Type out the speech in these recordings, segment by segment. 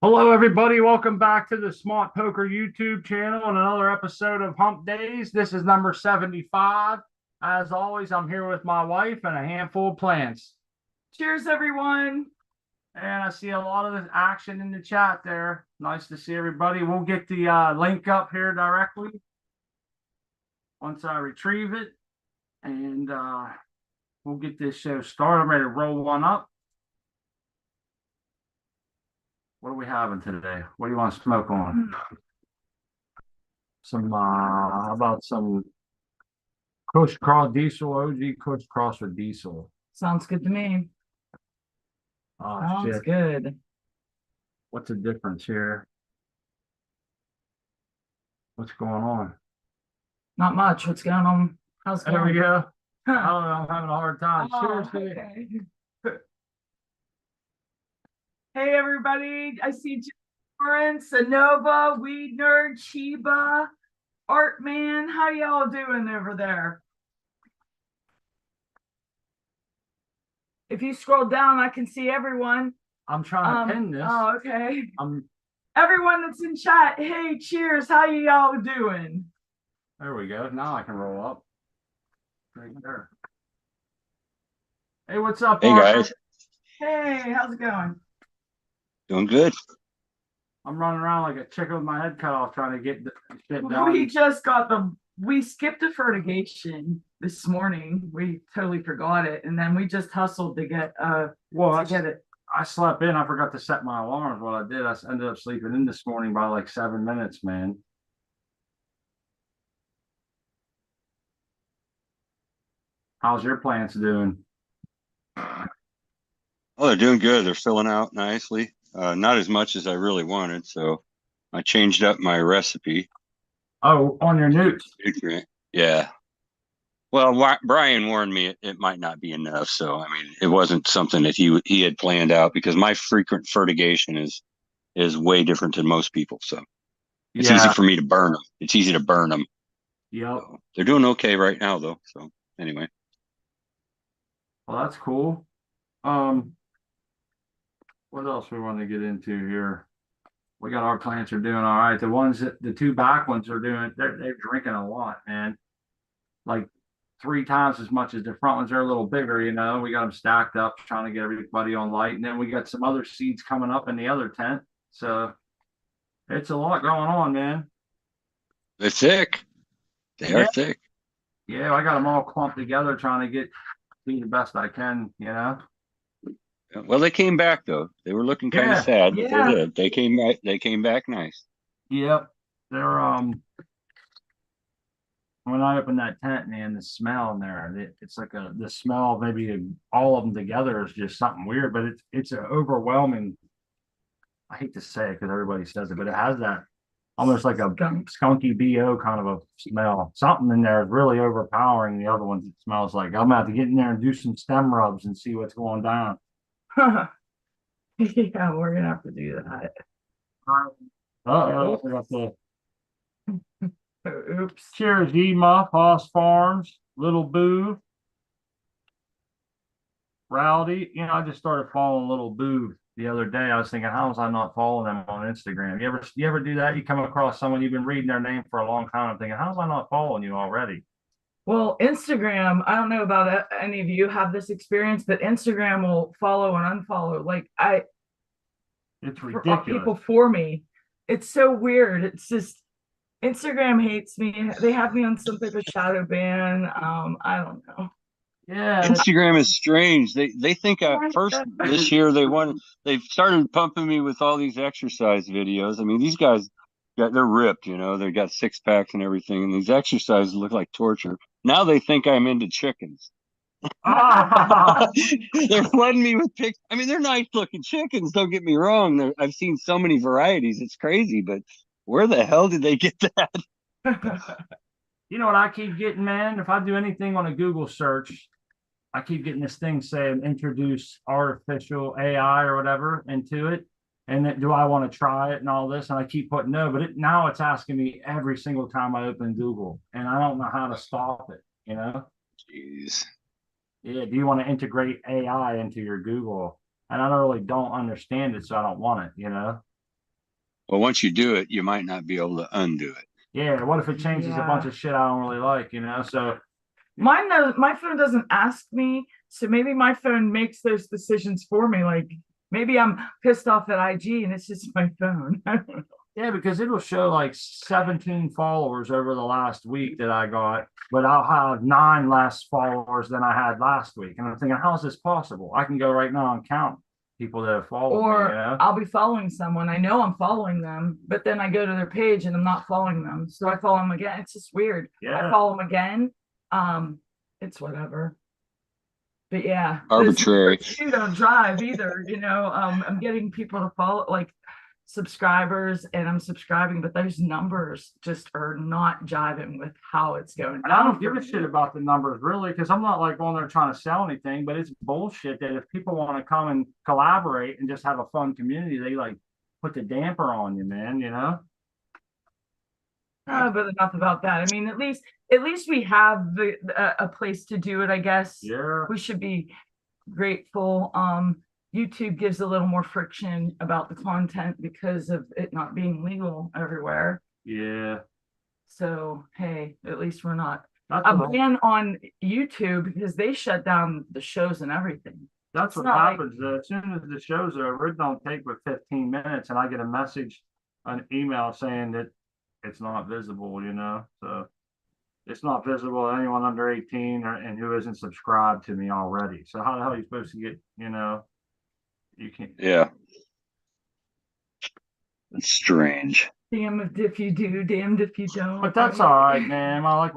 Hello, everybody. Welcome back to the Smart Poker YouTube channel and another episode of Humpdazed. This is number 75. As always, I'm here with my wife and a handful of plants. Cheers, everyone. And I see a lot of this action in the chat there. Nice to see everybody. We'll get the link up here directly once I retrieve it. And we'll get this show started. I'm ready to roll one up. What are we having today? What do you want to smoke on? How about some Kush Cross Diesel, OG Kush Cross with Diesel? Sounds good to me. Oh, Sounds shit. good. What's the difference here? What's going on? Not much. What's going on? How's it There we going? go. I Huh. don't know. I'm having a hard time. Oh, Seriously. okay. Hey, everybody. I see Lawrence, Anova, Weed Nerd, Chiba, Art Man. How y'all doing over there? If you scroll down, I can see everyone. I'm trying to pin this. Oh, okay. I'm Everyone that's in chat, hey, cheers. How y'all doing? There we go. Now I can roll up. Right there. Hey, what's up, Hey Art? guys, Hey, how's it going? doing good. I'm running around like a chicken with my head cut off trying to get the shit done. We skipped a fertigation this morning. We totally forgot it. And then we just hustled to get it. I slept in. I forgot to set my alarms. What I did, I ended up sleeping in this morning by like 7 minutes, man. How's your plants doing? Oh, they're doing good. They're filling out nicely. Not as much as I really wanted, so I changed up my recipe. Oh, on your newts. Nutrient. Yeah. Well, Brian warned me it might not be enough, so I mean, it wasn't something that he had planned out because my frequent fertigation is way different than most people. So it's easy Yeah. for me to burn them. It's easy to burn them. Yep. So they're doing okay right now, though. So anyway. Well, that's cool. What else we want to get into here? We got our plants are doing all right. The two back ones are doing. They're drinking a lot, man. Like 3 times as much as the front ones. They're a little bigger, you know. We got them stacked up, trying to get everybody on light, and then we got some other seeds coming up in the other tent. So it's a lot going on, man. They're thick. They are Yeah, thick. yeah. I got them all clumped together, trying to be the best I can, you know. Well, they came back though. They were looking kind of Yeah, sad, but Yeah. they did. They came back. They came back nice. yep. They're when I open that tent, man, the smell in there, it's like the smell of maybe all of them together is just something weird, but it's an overwhelming. I hate to say it because everybody says it, but it has that almost like a skunky BO kind of a smell. Something in there is really overpowering the other ones. It smells like I'm about to get in there and do some stem rubs and see what's going down. Yeah, we're gonna have to do that. I forgot to Oops. cheers, E Muff, Hoss Farms, Little Boo, Rowdy. You know, I just started following Little Boo the other day. I was thinking, how was I not following them on Instagram? You ever do that? You come across someone you've been reading their name for a long time. I'm thinking, how am I not following you already? Well, Instagram, I don't know about any of you have this experience, but Instagram will follow and unfollow. It's For ridiculous. people for me. It's so weird. It's just Instagram hates me. They have me on some type of shadow ban. I don't know. Yeah, Instagram is strange. They think first this year they've started pumping me with all these exercise videos. I mean, these guys they're ripped, you know, they got six packs and everything, and these exercises look like torture. Now they think I'm into chickens. They're flooding me with pics. I mean, they're nice looking chickens. Don't get me wrong. I've seen so many varieties. It's crazy, but where the hell did they get that? you know what I keep getting, man? If I do anything on a Google search, I keep getting this thing saying introduce artificial AI or whatever into it. And then, do I want to try it and all this? And I keep putting no, but now it's asking me every single time I open Google, and I don't know how to stop it, you know? Jeez. Yeah, do you want to integrate AI into your Google? And I don't understand it, so I don't want it, you know? Well, once you do it, you might not be able to undo it. Yeah, what if it changes a bunch of shit I don't really like, So my phone doesn't ask me, so maybe my phone makes those decisions for me. Like maybe I'm pissed off at IG and it's just my phone. yeah, because it'll show like 17 followers over the last week that I got, but I'll have 9 less followers than I had last week. And I'm thinking, how is this possible? I can go right now and count people that have followed Or me. I'll be following someone. I know I'm following them, but then I go to their page and I'm not following them. So I follow them again. It's just weird. Yeah. I follow them again. It's whatever. But yeah, arbitrary. You don't drive either, I'm getting people to follow, like subscribers, and I'm subscribing, but those numbers just are not jiving with how it's going. And I don't give a shit about the numbers really, because I'm not like on there trying to sell anything, but it's bullshit that if people want to come and collaborate and just have a fun community, they like put the damper on you, man. But enough about that. I mean, at least we have a place to do it, I guess. Yeah. We should be grateful. YouTube gives a little more friction about the content because of it not being legal everywhere. Yeah. So hey, at least we're not a ban on YouTube because they shut down the shows and everything. That's what happens. As soon as the show's over, it don't take but 15 minutes, and I get a message, an email saying that it's not visible. So it's not visible to anyone under 18 and who isn't subscribed to me already. So how the hell are you supposed to get? You can't. Yeah. It's strange. Damned if you do, damned if you don't. But that's all right, man. I like,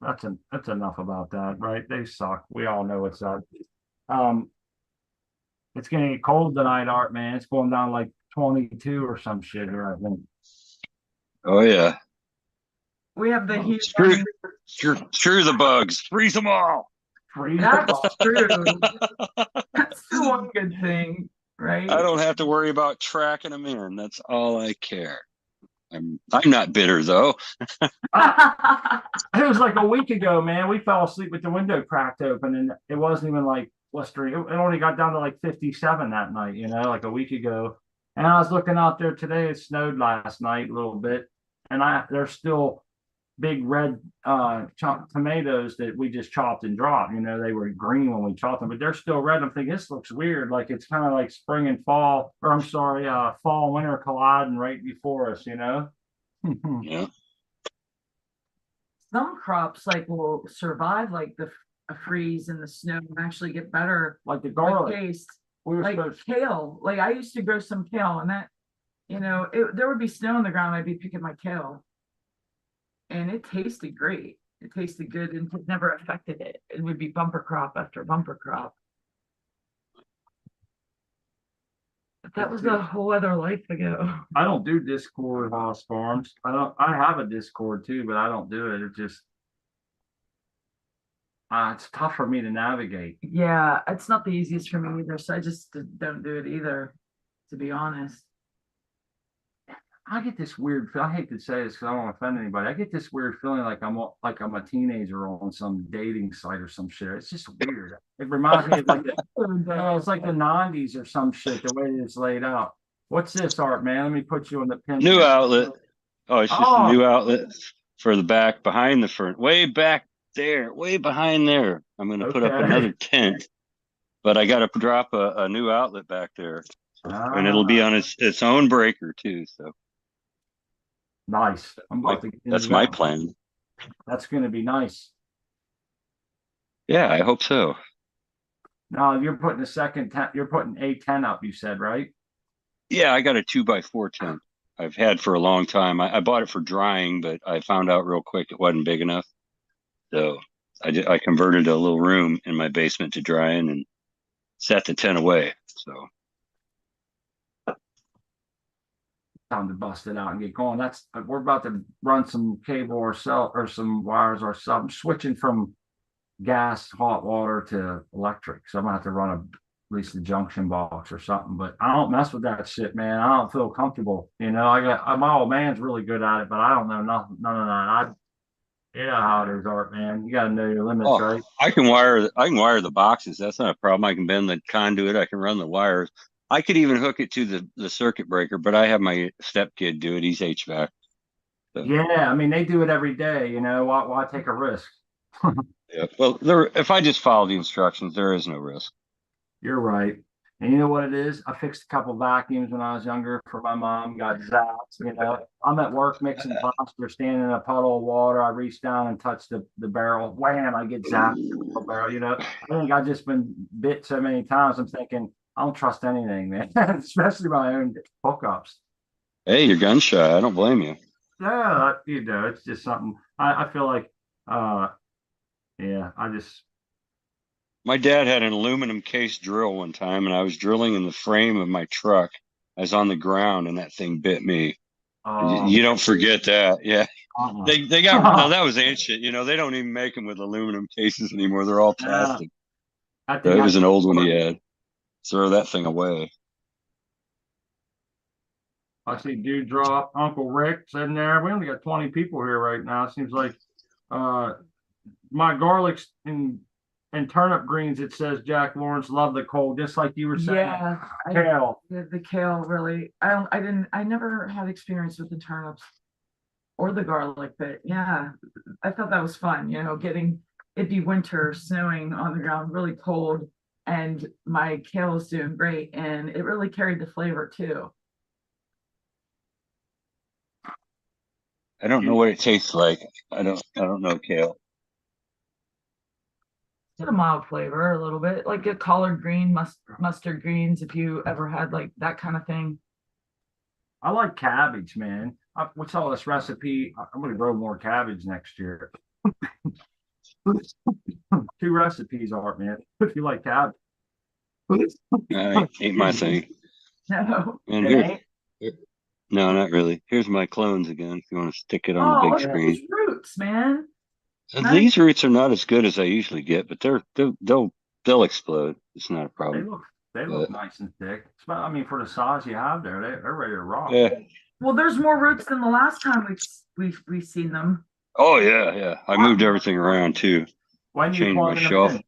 that's enough about that, right? They suck. We all know it's up. It's getting get cold tonight, Art, man. It's going down like 22 or some shit here, I think. Oh yeah. We have the heat. Screw the bugs. Freeze them all. That's true. That's the one good thing, right? I don't have to worry about tracking them in. That's all I care. I'm not bitter though. It was like a week ago, man. We fell asleep with the window cracked open, and it wasn't even like blistering. It only got down to like 57 that night, like a week ago. And I was looking out there today. It snowed last night a little bit, and there's still big red chopped tomatoes that we just chopped and dropped. They were green when we chopped them, but they're still red. I'm thinking this looks weird, like it's kind of like spring and fall, or I'm sorry, fall and winter colliding right before us. Yeah. Some crops will survive like the freeze and the snow and actually get better, like the garlic taste. Kale. Like I used to grow some kale, and that there would be snow on the ground. I'd be picking my kale. And it tasted great. It tasted good and it never affected it. It would be bumper crop after bumper crop. But that was a whole other life ago. I don't do Discord with House Farms. I have a Discord too, but I don't do it. It just it's tough for me to navigate. Yeah, it's not the easiest for me either. So I just don't do it either, to be honest. I get this weird. I hate to say this because I don't want to offend anybody. I get this weird feeling like I'm a teenager on some dating site or some shit. It's just weird. It reminds me of it's like the 90s or some shit. The way it's laid out. What's this, Art, man? Let me put you on the pin. New outlet. Oh, it's just a new outlet for the back behind the front, way back there, way behind there. I'm going to put up another tent, but I got to drop a new outlet back there, and it'll be on its own breaker too. So. Nice. That's my plan. That's going to be nice. Yeah, I hope so. Now you're putting you're putting a 10 up, you said, right? Yeah, I got a 2x4 tent. I've had for a long time. I bought it for drying, but I found out real quick it wasn't big enough. So I converted a little room in my basement to dry in and set the tent away. So. Time to bust it out and get going. We're about to run some cable or some wires or something, switching from gas, hot water to electric. So I'm gonna have to run at least a junction box or something. But I don't mess with that shit, man. I don't feel comfortable. My old man's really good at it, but I don't know none of that. You know how it is, Art, man. You gotta know your limits, right? I can wire the boxes. That's not a problem. I can bend the conduit. I can run the wires. I could even hook it to the circuit breaker, but I have my stepkid do it. He's HVAC. So, Yeah, I mean they do it every day, you know. Why take a risk? yeah. Well, if I just follow the instructions, there is no risk. You're right. And you know what it is? I fixed a couple vacuums when I was younger for my mom, got zapped, you know. I'm at work mixing pasta, standing in a puddle of water. I reach down and touch the barrel. Wham, I get zapped in the barrel, you know. I think I've just been bit so many times. I'm thinking, I don't trust anything, man, especially my own hookups. Hey, you're gun shy. I don't blame you. Yeah, you know, it's just something I feel like uh yeah, I just My dad had an aluminum case drill one time, and I was drilling in the frame of my truck. I was on the ground, and that thing bit me. You don't forget that. Yeah. They got now that was ancient. You know, they don't even make them with aluminum cases anymore. They're all yeah, plastic. I So think it was an old one he had. Throw that thing away. I see Dewdrop, Uncle Rick's in there. We only got 20 people here right now. It seems like uh my garlics and turnip greens, it says Jack Lawrence love the cold, just like you were saying. Yeah, Kale. the kale really. I never had experience with the turnips or the garlic, but yeah, I thought that was fun. You know, it'd be winter, snowing on the ground, really cold, and my kale was doing great, and it really carried the flavor too. I don't know what it tastes like. I don't know kale. It's a mild flavor, a little bit like a collard green, mustard greens. If you ever had like that kind of thing. I like cabbage, man. What's all this recipe? I'm gonna grow more cabbage next year. Two recipes art, man. If you like cabbage. Ain't my thing. No. And no, not really. Here's my clones again. If you want to stick it on the Oh, big look at these screen. roots, man. These roots are not as good as I usually get, but they'll explode. It's not a They problem. look they look But nice and thick. I mean, for the size you have there, they're ready to rock. yeah. Well, there's more roots than the last time we've seen them. Oh yeah, yeah. I moved everything around too. When you Changed my plugging them shelf. in?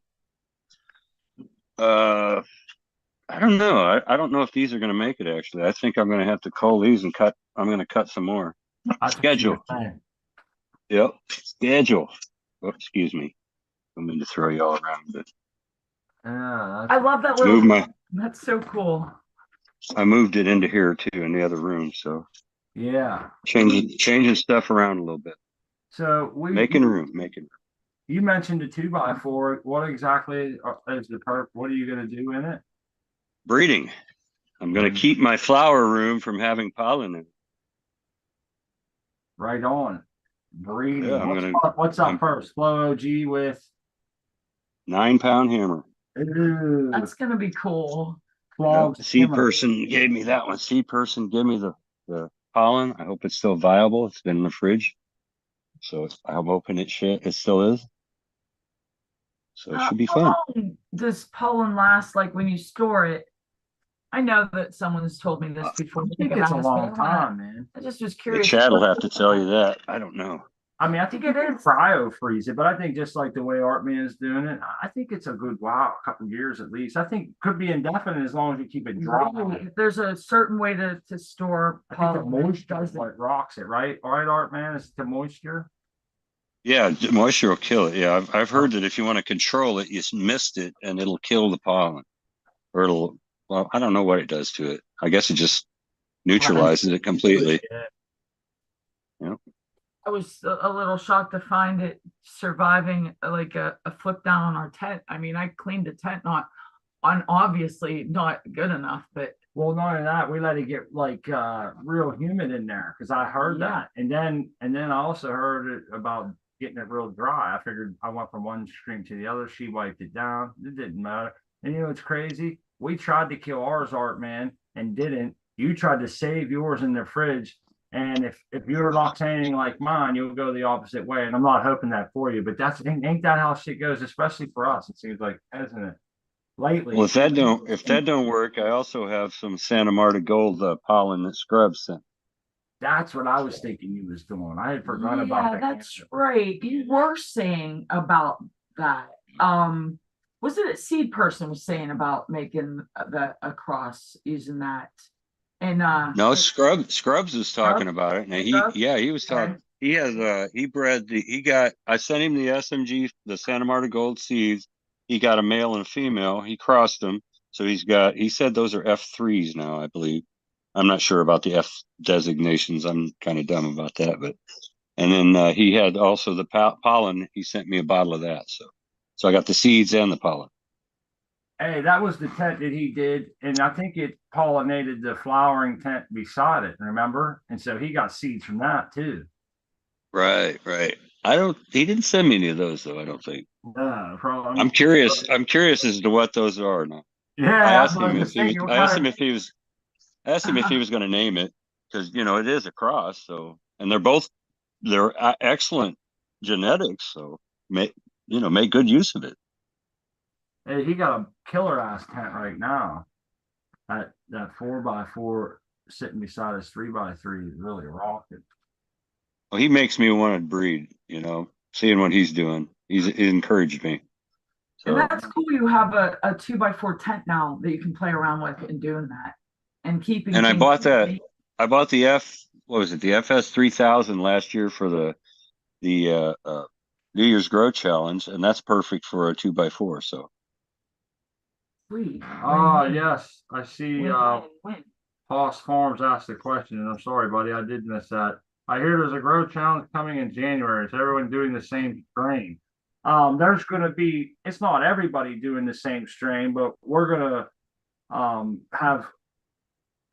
Uh, I don't know. I don't know if these are going to make it. Actually, I think I'm going to have to cull these and cut. I'm going to cut some more. That's what you Schedule. were saying. Yep. Schedule. Oh, excuse me. I mean to throw you all around, but Yeah, I love that move little. my. That's so cool. I moved it into here too in the other room, so yeah. changing stuff around a little bit, So making room, making room. you mentioned a 2x4. What exactly is the What are you going to do in it? Breeding. I'm going to keep my flower room from having pollen in it. Right on. Breeding. Yeah, What's up first? Flow OG with 9-pound hammer. ooh, That's gonna be cool. flogs. Seed person gave me that one. Seed person gave me the pollen. I hope it's still viable. It's been in the fridge, so I'm hoping it still is. So it should be How fun. long does pollen last? Like when you store it? I know that someone's told me this before. I think it's a long time, man. I just was The curious. chat will have to tell you that. I don't know. I mean, I think it is cryo freeze it, but I think just like the way Artman is doing it, I think it's a good a couple years at least. I think could be indefinite as long as you keep it dry. If there's a certain way to store I think the pollen, moisture is what rocks it, right? All right, Artman, is the moisture. Yeah, moisture will kill it. Yeah, I've heard that if you want to control it, you mist it and it'll kill the pollen, or well, I don't know what it does to it. I guess it just neutralizes it completely. Yeah. I was a little shocked to find it surviving like a flip down on our tent. I mean, I cleaned the tent, not on obviously not good enough, but Well, not only that, we let it get like real humid in there because I heard Yeah. that, and then I also heard it about getting it real dry. I figured I went from one stream to the other. She wiped it down. It didn't matter. And you know it's crazy? We tried to kill ours, Art Man, and didn't. You tried to save yours in the fridge. And if your luck's anything like mine, you'll go the opposite way. And I'm not hoping that for you, but ain't that how shit goes, especially for us? It seems like, hasn't it? Lately. Well, if that don't work, I also have some Santa Marta Gold pollen that scrubs scent. That's what I was thinking you was doing. I had forgotten about yeah, that. that's right. You were saying about that. Was it a seed person was saying about making a cross using that? And No, Scrubs was talking about it, and Scrub? he was talking. Okay. He has he bred I sent him the SMG, the Santa Marta Gold seeds. He got a male and a female. He crossed them, so he said those are F3s now, I believe. I'm not sure about the F designations. I'm kind of dumb about that, but and then he had also the pollen. He sent me a bottle of that, so I got the seeds and the pollen. Hey, that was the tent that he did, and I think it pollinated the flowering tent beside it, remember? And so he got seeds from that too. Right, right. I don't. He didn't send me any of those though. I don't think. No I'm problem. curious. I'm curious as to what those are now. I Yeah, that's asked what I him was if just he was. thinking. What I asked him kind if he was. I asked him if he was going to name it because it is a cross. So and they're excellent genetics. So make good use of it. hey, he got a killer ass tent right now. That 4x4 sitting beside his 3x3 is really rocking. Well, he makes me want to breed. Seeing what he's doing, he encouraged me. And So that's cool. You have a 2x4 tent now that you can play around with in doing that and keeping and I things. bought that. I bought the what was it? The FS 3000 last year for the New Year's Grow Challenge, and that's perfect for a 2x4. So Sweet. Oh, yes. I see Win. Hoss Farms asked the question, and I'm sorry, buddy, I did miss that. I hear there's a grow challenge coming in January. Is everyone doing the same strain? There's going to be, it's not everybody doing the same strain, but we're going to have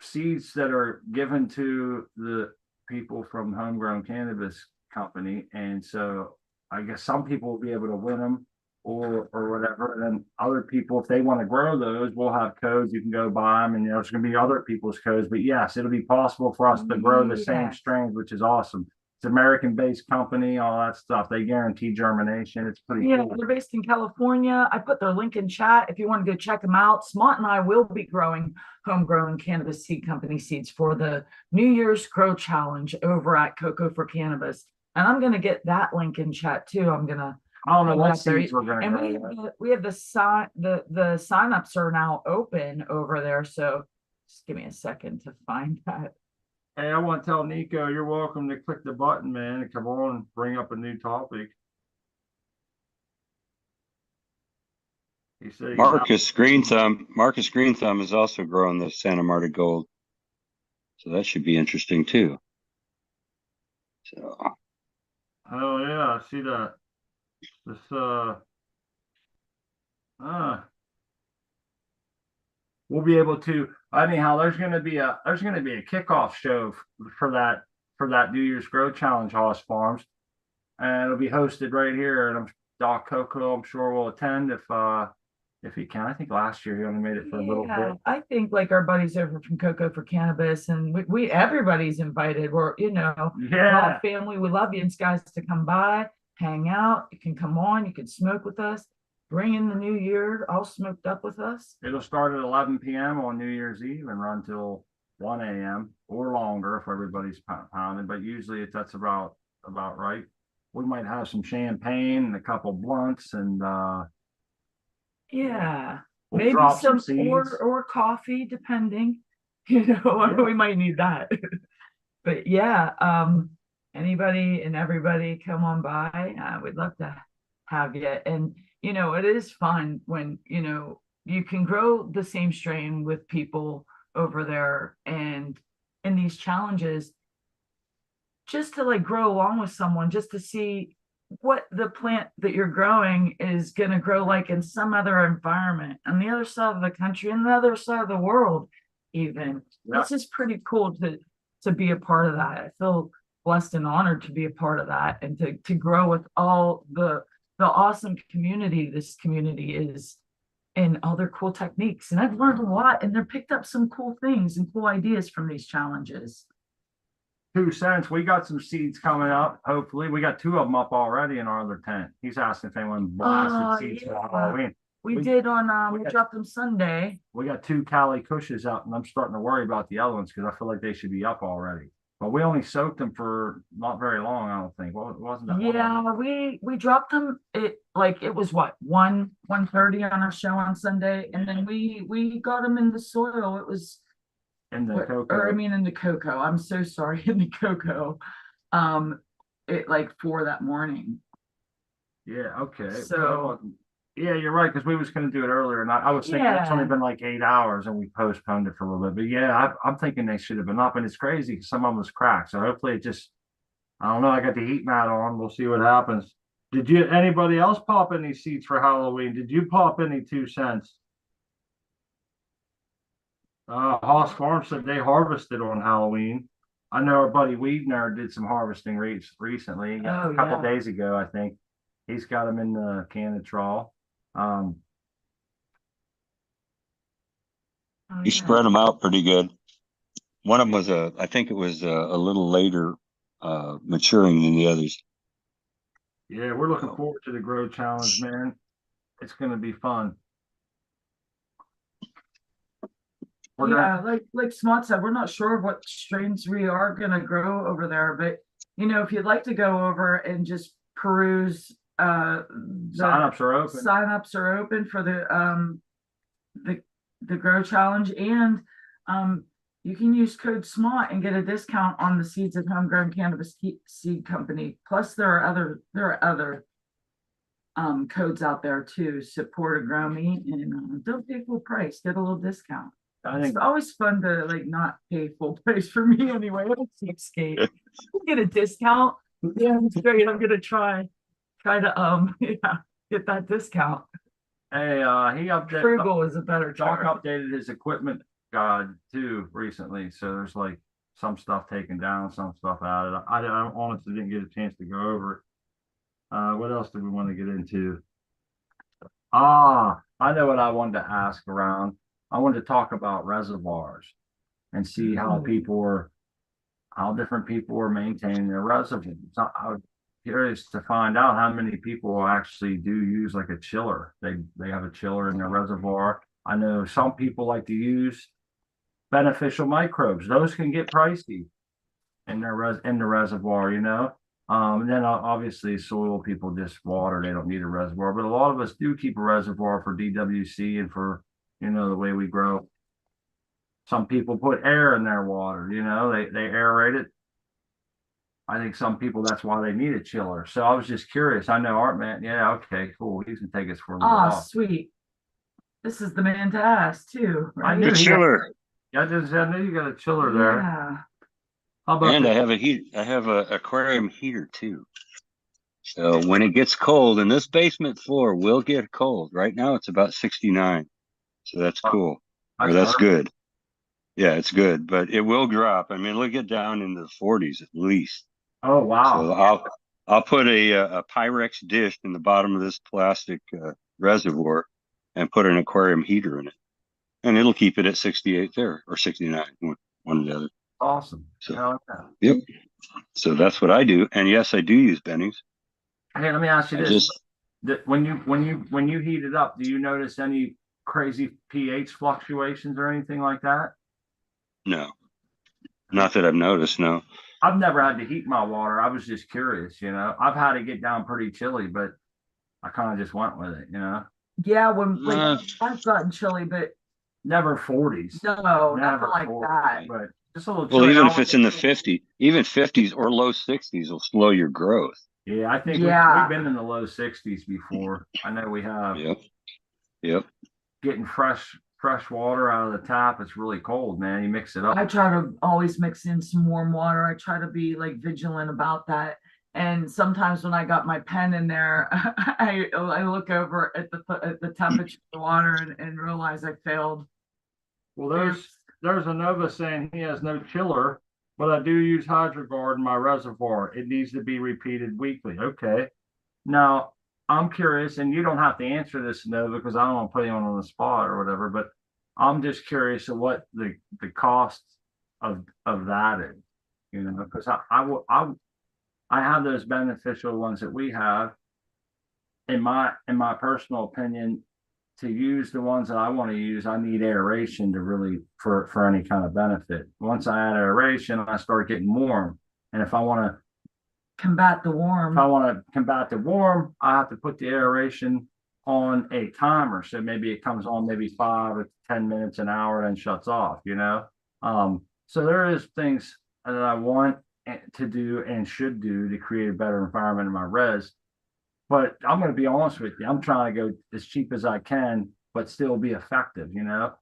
seeds that are given to the people from Homegrown Cannabis Company. And so I guess some people will be able to win them or whatever. And then other people, if they want to grow those, we'll have codes. You can go buy them, and there's going to be other people's codes. But yes, it'll be possible for us to grow the same strains, which is awesome. It's American-based company, all that stuff. They guarantee germination. It's pretty Yeah, cool. they're based in California. I put their link in chat if you want to go check them out. Smont and I will be growing homegrown cannabis seed company seeds for the New Year's Grow Challenge over at Cocoa for Cannabis. And I'm going to get that link in chat too. I don't know what seeds we're going to and grow. we have the signups are now open over there. So just give me a second to find that. Hey, I want to tell Nico, you're welcome to click the button, man, and come on and bring up a new topic. He said Marcus Green Thumb is also growing the Santa Marta Gold, so that should be interesting too. So oh yeah, I see that. This we'll be able to anyhow, there's gonna be a kickoff show for that New Year's Grow Challenge, Hoss Farms. And it'll be hosted right here. And Doc Coco, I'm sure will attend if he can. I think last year he only made it for a little bit. I think like our buddies over from Cocoa for Cannabis, and we everybody's invited. We're Yeah, family. We love you guys to come by, hang out. You can come on. You can smoke with us. Bring in the new year all smoked up with us. It'll start at 11 p.m. on New Year's Eve and run till 1 a.m. or longer if everybody's pounding. But usually that's about right. We might have some champagne and a couple blunts and yeah, we'll maybe drop some seeds. or coffee, depending. We might need that. But yeah, anybody and everybody come on by. We'd love to have you. And it is fun when you can grow the same strain with people over there, and in these challenges, just to like grow along with someone, just to see what the plant that you're growing is going to grow like in some other environment on the other side of the country and the other side of the world even. This is pretty cool to be a part of that. I feel blessed and honored to be a part of that, and to grow with all the awesome community this community is, and all their cool techniques. And I've learned a lot, and they've picked up some cool things and cool ideas from these challenges. 2 cents. We got some seeds coming up. Hopefully, we got 2 of them up already in our other tent. He's asking if anyone blasted seeds for Halloween. We did on we dropped them Sunday. We got 2 Cali Cushes out, and I'm starting to worry about the other ones because I feel like they should be up already. But we only soaked them for not very long, I don't think. Well, it wasn't that long. Yeah, we dropped them. It was what 1:30 on our show on Sunday, and then we got them in the soil. It was In the what, or I cocoa. mean in the cocoa. I'm so sorry, in the cocoa. It like 4 that morning. Yeah, okay. So yeah, you're right, because we was gonna do it earlier, and I was thinking it's only yeah, been like 8 hours, and we postponed it for a little bit. But yeah, I'm thinking they should have been up, and it's crazy 'cause some of them was cracked. So hopefully it just, I don't know. I got the heat mat on. We'll see what happens. Did you anybody else pop any seeds for Halloween? Did you pop any 2 cents? Haas Farm said they harvested on Halloween. I know our buddy Weedner did some harvesting recently, oh a couple yeah. days ago, I think. He's got them in the Cannatrol. Um, Oh, He yeah. spread them out pretty good. One of them was I think it was a little later maturing than the others. yeah, we're looking forward to the Grow Challenge, man. It's going to be fun. We're gonna, Yeah, like Smart said, we're not sure what strains we are gonna grow over there, but if you'd like to go over and just peruse, the signups are open. signups are open for the the Grow Challenge, and you can use code SMOT and get a discount on the seeds at Homegrown Cannabis Seed Company. Plus, there are other codes out there too. Support a grow me and don't pay full price. Get a little discount. I It's think always fun to like not pay full price for me anyway. I'm a cheapskate. Get a discount. Yeah, it's great. I'm gonna try to yeah, get that discount. hey, he updated. Frugal is a better Doc term. updated his equipment guide too recently, so there's like some stuff taken down, some stuff added. I honestly didn't get a chance to go over it. What else do we want to get into? I know what I wanted to ask around. I wanted to talk about reservoirs and see how different people are maintaining their reservoirs. I was curious to find out how many people actually do use like a chiller. They have a chiller in their reservoir. I know some people like to use beneficial microbes. Those can get pricey in the reservoir, and then obviously soil people just water, they don't need a reservoir, but a lot of us do keep a reservoir for DWC and for the way we grow. Some people put air in their water, they aerate it. I think some people, that's why they need a chiller. So I was just curious. I know Art Man, yeah, okay, cool. He's gonna take us for a little Ah, walk. sweet. This is the man to ask too, I right? knew The he got, chiller. I knew you got a chiller there. Yeah. How about and I have a aquarium heater too. So when it gets cold, and this basement floor will get cold. Right now it's about 69. So that's cool. Or that's good. Yeah, it's good, but it will drop. I mean, it'll get down into the 40s at least. Oh wow. So I'll put a Pyrex dish in the bottom of this plastic reservoir and put an aquarium heater in it. And it'll keep it at 68 there, or 69, one or the other. Awesome. So, like that. yep. So that's what I do. And yes, I do use Benny's. Hey, let me ask you this. When you heat it up, do you notice any crazy pH fluctuations or anything like that? No. Not that I've noticed, no. I've never had to heat my water. I was just curious, I've had to get down pretty chilly, but I kind of just went with it, Yeah, when I've gotten chilly, but never 40s. no, Never nothing like 40s, that. but just a little Well, chilly. even if it's in the 50s, even 50s or low 60s will slow your growth. Yeah, I think we've been in the low 60s before. I know we have. Yep. Getting fresh water out of the tap, it's really cold, man. You mix it up. I try to always mix in some warm water. I try to be like vigilant about that. And sometimes when I got my pen in there, I look over at the temperature of the water and realize I failed. Well, there's a Nova saying he has no chiller, but I do use HydroGuard in my reservoir. It needs to be repeated weekly. Okay. Now, I'm curious, and you don't have to answer this, Nova, because I don't want to put you on the spot or whatever, but I'm just curious of what the cost of that is, because I have those beneficial ones that we have. In my personal opinion, to use the ones that I want to use, I need aeration to really for any kind of benefit. Once I add aeration, I start getting warm. And if I want to Combat the warm. combat the warm, I have to put the aeration on a timer. So maybe it comes on maybe 5 or 10 minutes, an hour, and shuts off, you know? So there is things that I want to do and should do to create a better environment in my res. But I'm going to be honest with you. I'm trying to go as cheap as I can, but still be effective, you know?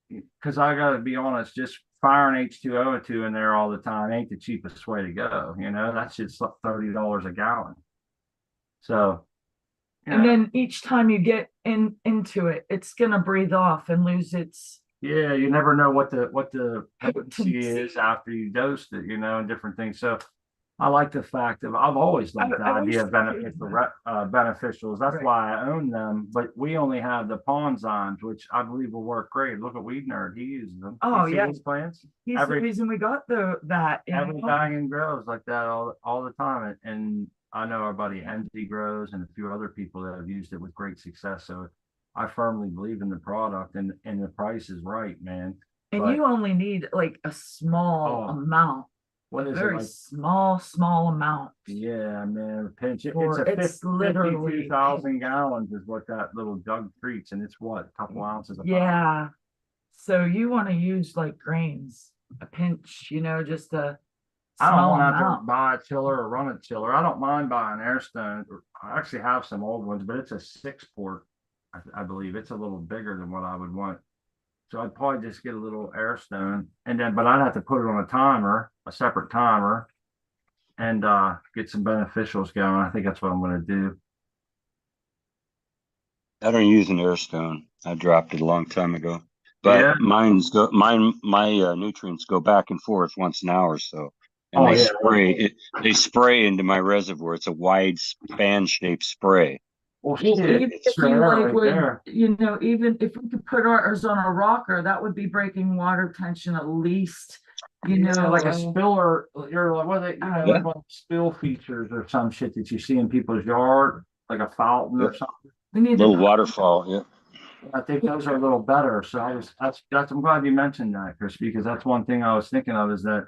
Because I got to be honest, just firing H2O2 in there all the time ain't the cheapest way to go. You know, that shit's $30 a gallon. So, and then each time you get into it, it's gonna breathe off and lose its. Yeah, you never know what the potency is after you dosed it, you know, and different things. So I like the fact of I've always liked the idea of beneficials. That's why I own them. But we only have the Ponzymes, which I believe will work great. Look at Weed Nerd; he uses them. Oh yeah, his plants. He's the reason we got that. Every wagon grows like that all the time, and I know our buddy Enzy grows, and a few other people that have used it with great success. So I firmly believe in the product, and the price is right, man. And you only need like a small amount. What is very it, like, small amount? Yeah, man, a pinch. It's literally 52,000 gallons is what that little jug treats, and it's what, a couple ounces of yeah. So you want to use like grains, a pinch, you know, just a I don't small want to have to amount. buy a tiller or run a tiller. I don't mind buying Airstone. I actually have some old ones, but it's a 6-port. I believe it's a little bigger than what I would want. So I'd probably just get a little Airstone, and then, but I'd have to put it on a timer, a separate timer, and get some beneficials going. I think that's what I'm going to do. I don't use an Airstone. I dropped it a long time ago. But Yeah. my nutrients go back and forth once an hour or so. And they spray into my reservoir. It's a wide span shaped spray. Well, even if you like would, you know, even if we could put ours on a rocker, that would be breaking water tension at least, you know, like a spiller. You're like, what are they, like spill features or some shit that you see in people's yard, like a fountain or something. We need a little waterfall. Yeah. I think those are a little better. So that's I'm glad you mentioned that, Chris, because that's one thing I was thinking of is that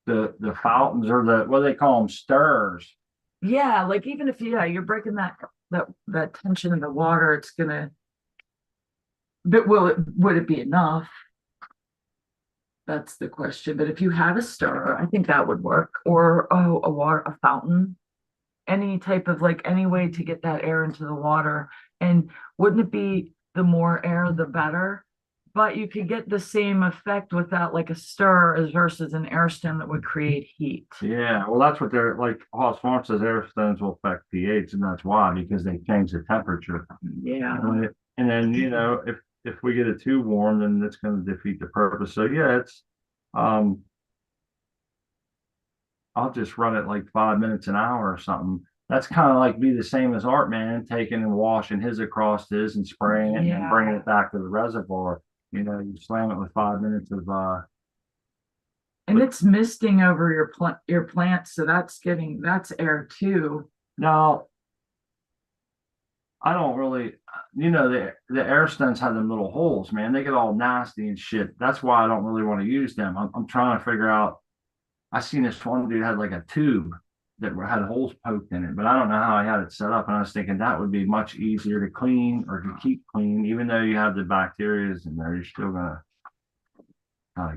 the fountains or what do they call them, stirrers. Yeah, like even if you're breaking that tension in the water, it's gonna. But would it be enough? That's the question. But if you had a stirrer, I think that would work. Or a fountain, any type of any way to get that air into the water. And wouldn't it be the more air, the better? But you could get the same effect without like a stir as versus an Airstone that would create heat. Yeah, well, that's what they're like. Hoss Farm says Airstones will affect pH, and that's why, because they change the temperature. Yeah, and then if we get it too warm, then it's going to defeat the purpose. So yeah, it's I'll just run it like 5 minutes an hour or something. That's kind of like be the same as Art Man taking and washing his across his and spraying it and bringing it back to the reservoir. You know, you slam it with 5 minutes of and it's misting over your plants, so that's air too. Now, I don't really, the Airstones have them little holes, man. They get all nasty and shit. That's why I don't really want to use them. I'm trying to figure out. I seen this one dude had like a tube that had holes poked in it, but I don't know how he had it set up. And I was thinking that would be much easier to clean or to keep clean, even though you have the bacteria in there. You're still gonna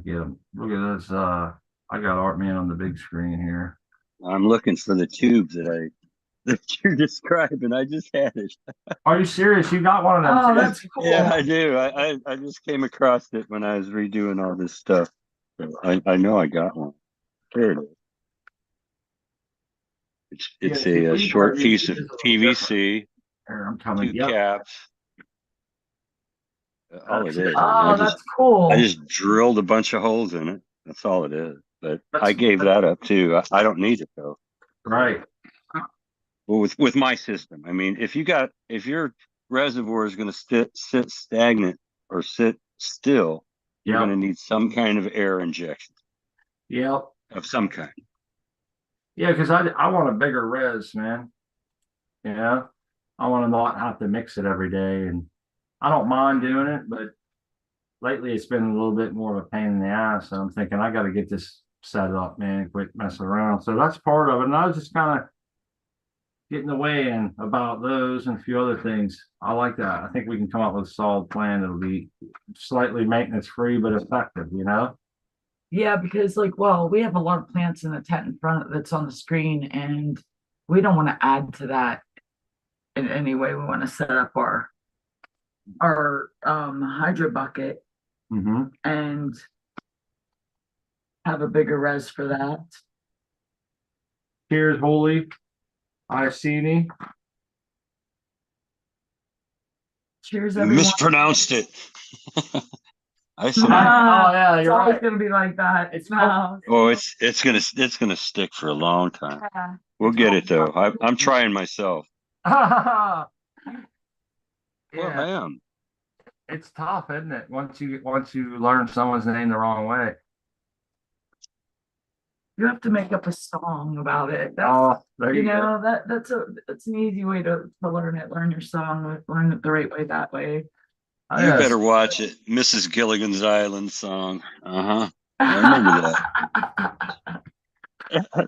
get them. Look at this. I got Art Man on the big screen here. I'm looking for the tube that you're describing. I just had it. Are you serious? You got one of them? Oh, that's cool. Yeah, I do. I just came across it when I was redoing all this stuff. So I know I got one. There it is. It's a short piece of PVC. I'm coming. Two caps. All it is. Oh, that's cool. I just drilled a bunch of holes in it. That's all it is. But I gave that up too. I don't need it though. Right. Well, with my system, I mean, if your reservoir is going to sit stagnant or sit still, you're going to need some kind of air injection. Yep. Of some kind. Yeah, because I want a bigger res, man. I want to not have to mix it every day, and I don't mind doing it, but lately it's been a little bit more of a pain in the ass. So I'm thinking I got to get this set up, man. Quit messing around. So that's part of it. And I was just kind of getting the way in about those and a few other things. I like that. I think we can come up with a solid plan that'll be slightly maintenance free but effective, you know? Yeah, because like, well, we have a lot of plants in the tent in front that's on the screen, and we don't want to add to that in any way. We want to set up our hydro bucket Mm-hmm. and have a bigger res for that. Cheers, holy Iceni. Cheers, You everyone. mispronounced it. I said, Oh yeah, It's you're always right. gonna be like that. It's now. oh, it's gonna stick for a long time. Yeah. We'll get it though. I'm trying myself. Yeah, Well, I am. it's tough, isn't it? Once you learn someone's name the wrong way. You have to make up a song about it. That's Oh, there you you go. know that's an easy way to learn it. Learn your song, learn it the right way that way. Oh, You yes. better watch it. Mrs. Gilligan's Island song. Uh-huh. I remember that.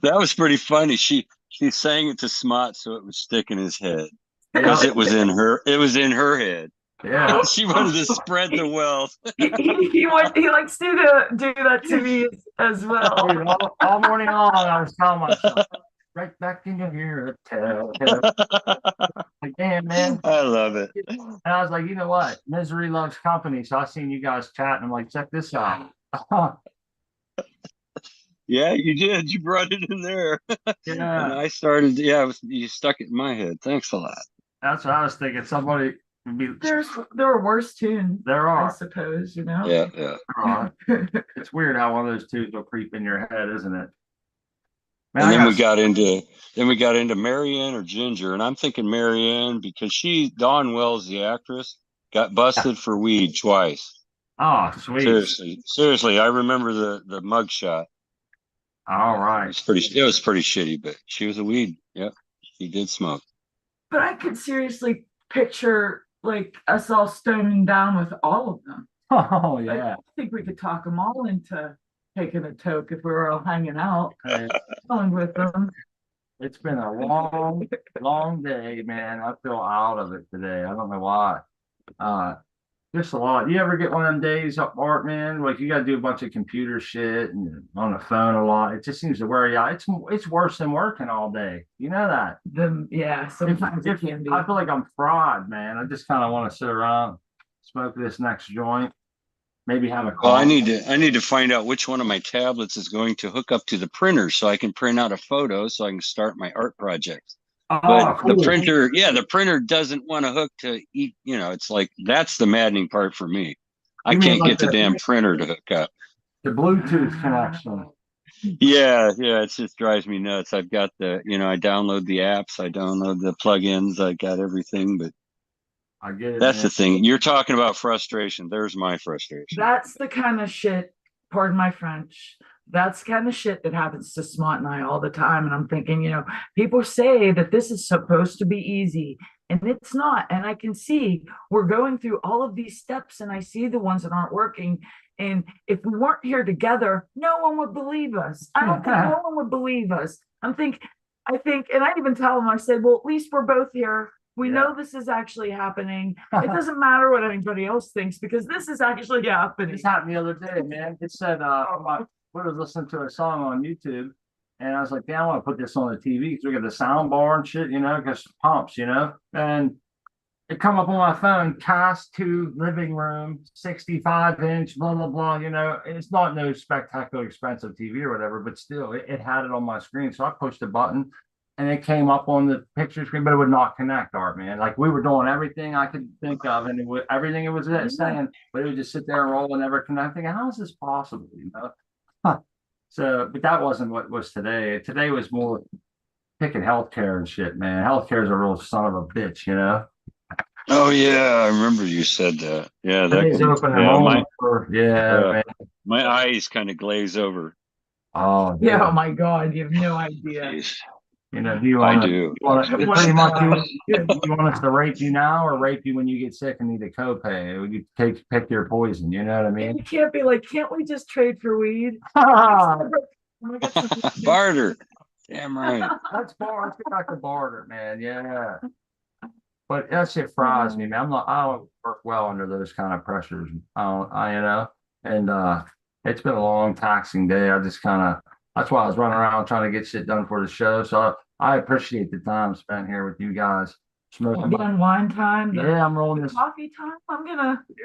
That was pretty funny. She sang it to Smot so it would stick in his head. Because Yeah, it was in her head. yeah. She wanted to spread the wealth. He likes to do that to me as well. Dude, all morning long, I was telling myself, right back in your ear, like, damn, man. I love it. And I was like, you know what? Misery loves company. So I seen you guys chatting. I'm like, check this out. Yeah, you did. You brought it in there. And Yeah, I started, yeah, you stuck it in my head. Thanks a lot. that's what I was thinking. Somebody would be. There are worse tunes, There I are. suppose, you know. Yeah, yeah. There are. It's weird how one of those tunes will creep in your head, isn't it? Man, And I then got we got into Marianne or Ginger, and I'm thinking Marianne because Dawn Wells, the actress, got busted for weed twice. oh, sweet. Seriously, I remember the mug shot. All It right. was pretty shitty, but she was a weed. Yep, she did smoke. But I could seriously picture like us all stoning down with all of them. Oh Like, yeah. I think we could talk them all into taking a toke if we were all hanging out, Hey, going with them. it's been a long, long day, man. I feel out of it today. I don't know why. Uh, just a lot. You ever get one of them days up, Art, man? Like you got to do a bunch of computer shit and on the phone a lot. It just seems to wear you out. It's worse than working all day. You know that. Yeah, sometimes it can be. I feel like I'm fried, man. I just kind of want to sit around, smoke this next joint, maybe have a Well, coffee. I need to find out which one of my tablets is going to hook up to the printer so I can print out a photo so I can start my art project. But Oh, the cool. printer, yeah, the printer doesn't want to hook to eat, it's like that's the maddening part for me. I You mean can't like get the damn printer to hook up. the Bluetooth connection? Yeah, yeah, it just drives me nuts. I've got I download the apps, I download the plugins, I got everything, but I get it, that's man. the thing. You're talking about frustration. There's my frustration. That's the kind of shit, pardon my French, that's the kind of shit that happens to Smart and I all the time. And I'm thinking, people say that this is supposed to be easy, and it's not. And I can see we're going through all of these steps, and I see the ones that aren't working. And if we weren't here together, no one would believe us. I don't think no one would believe us. I think, and I even tell them, I said, well, at least we're both here. We know this is actually happening. It doesn't matter what anybody else thinks because this is actually happening. This happened the other day, man. It said, we was listening to a song on YouTube, and I was like, damn, I want to put this on the TV because we got the sound bar and shit, because pumps, and it come up on my phone, cast to living room, 65-inch, blah, blah, blah, it's not no spectacular expensive TV or whatever, but still it had it on my screen. So I pushed a button and it came up on the picture screen, but it would not connect, Art, man. Like we were doing everything I could think of, and everything it was saying, but it would just sit there and roll and never connecting. How is this possible? Huh. So, but that wasn't what was today. Today was more picking healthcare and shit, man. Healthcare is a real son of a bitch. Oh yeah, I remember you said that. Yeah, Today's open yeah, enrollment man. my eyes kind of glaze over. Oh, Yeah, dude. oh my God, you have no idea. Jeez. You know, do I do. you want to What pretty much about- you want us to rape you now or rape you when you get sick and need a copay? We could pick your poison. You know what I mean? You can't be like, can't we just trade for weed? Barter. Damn right. Let's get back to barter, man. Yeah. But that shit fries me, man. I don't work well under those kind of pressures. You know, and it's been a long, taxing day. I just kind of, that's why I was running around trying to get shit done for the show. So I appreciate the time spent here with you guys. Smoking. Done wine time. Yeah, I'm rolling this. Coffee time.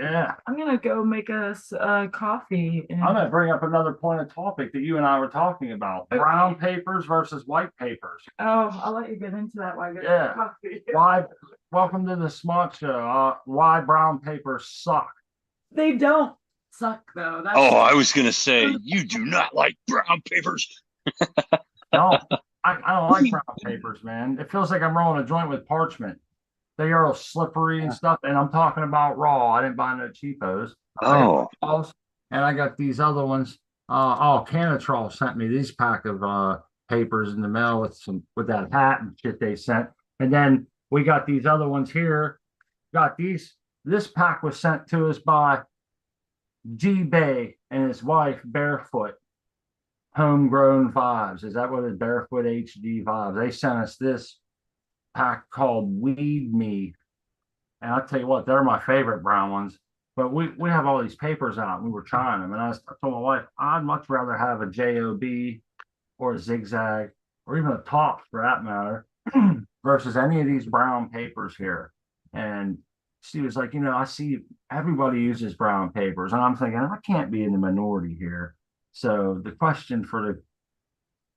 Yeah. I'm gonna go make us coffee. And I'm gonna bring up another point of topic that you and I were talking about: brown papers versus white papers. oh, I'll let you get into that while I get Yeah. coffee. Why? Welcome to the Smart Show. Why brown papers suck? They don't suck though. That's Oh, I was gonna say you do not like brown papers. No, I don't like brown papers, man. It feels like I'm rolling a joint with parchment. They are slippery and stuff. And I'm talking about raw. I didn't buy no cheapos. Oh, And I got these other ones. Canatrol sent me these pack of papers in the mail with that hat and shit they sent. And then we got these other ones here. Got these. This pack was sent to us by G Bay and his wife, Barefoot. Homegrown Vibes. Is that what it is? Barefoot HD Vibes. They sent us this pack called Weed Me. And I'll tell you what, they're my favorite brown ones. But we have all these papers out and we were trying them. And I told my wife, I'd much rather have a JOB or a zigzag or even a top for that matter versus any of these brown papers here. And she was like, you know, I see everybody uses brown papers. And I'm thinking, I can't be in the minority here. So the question for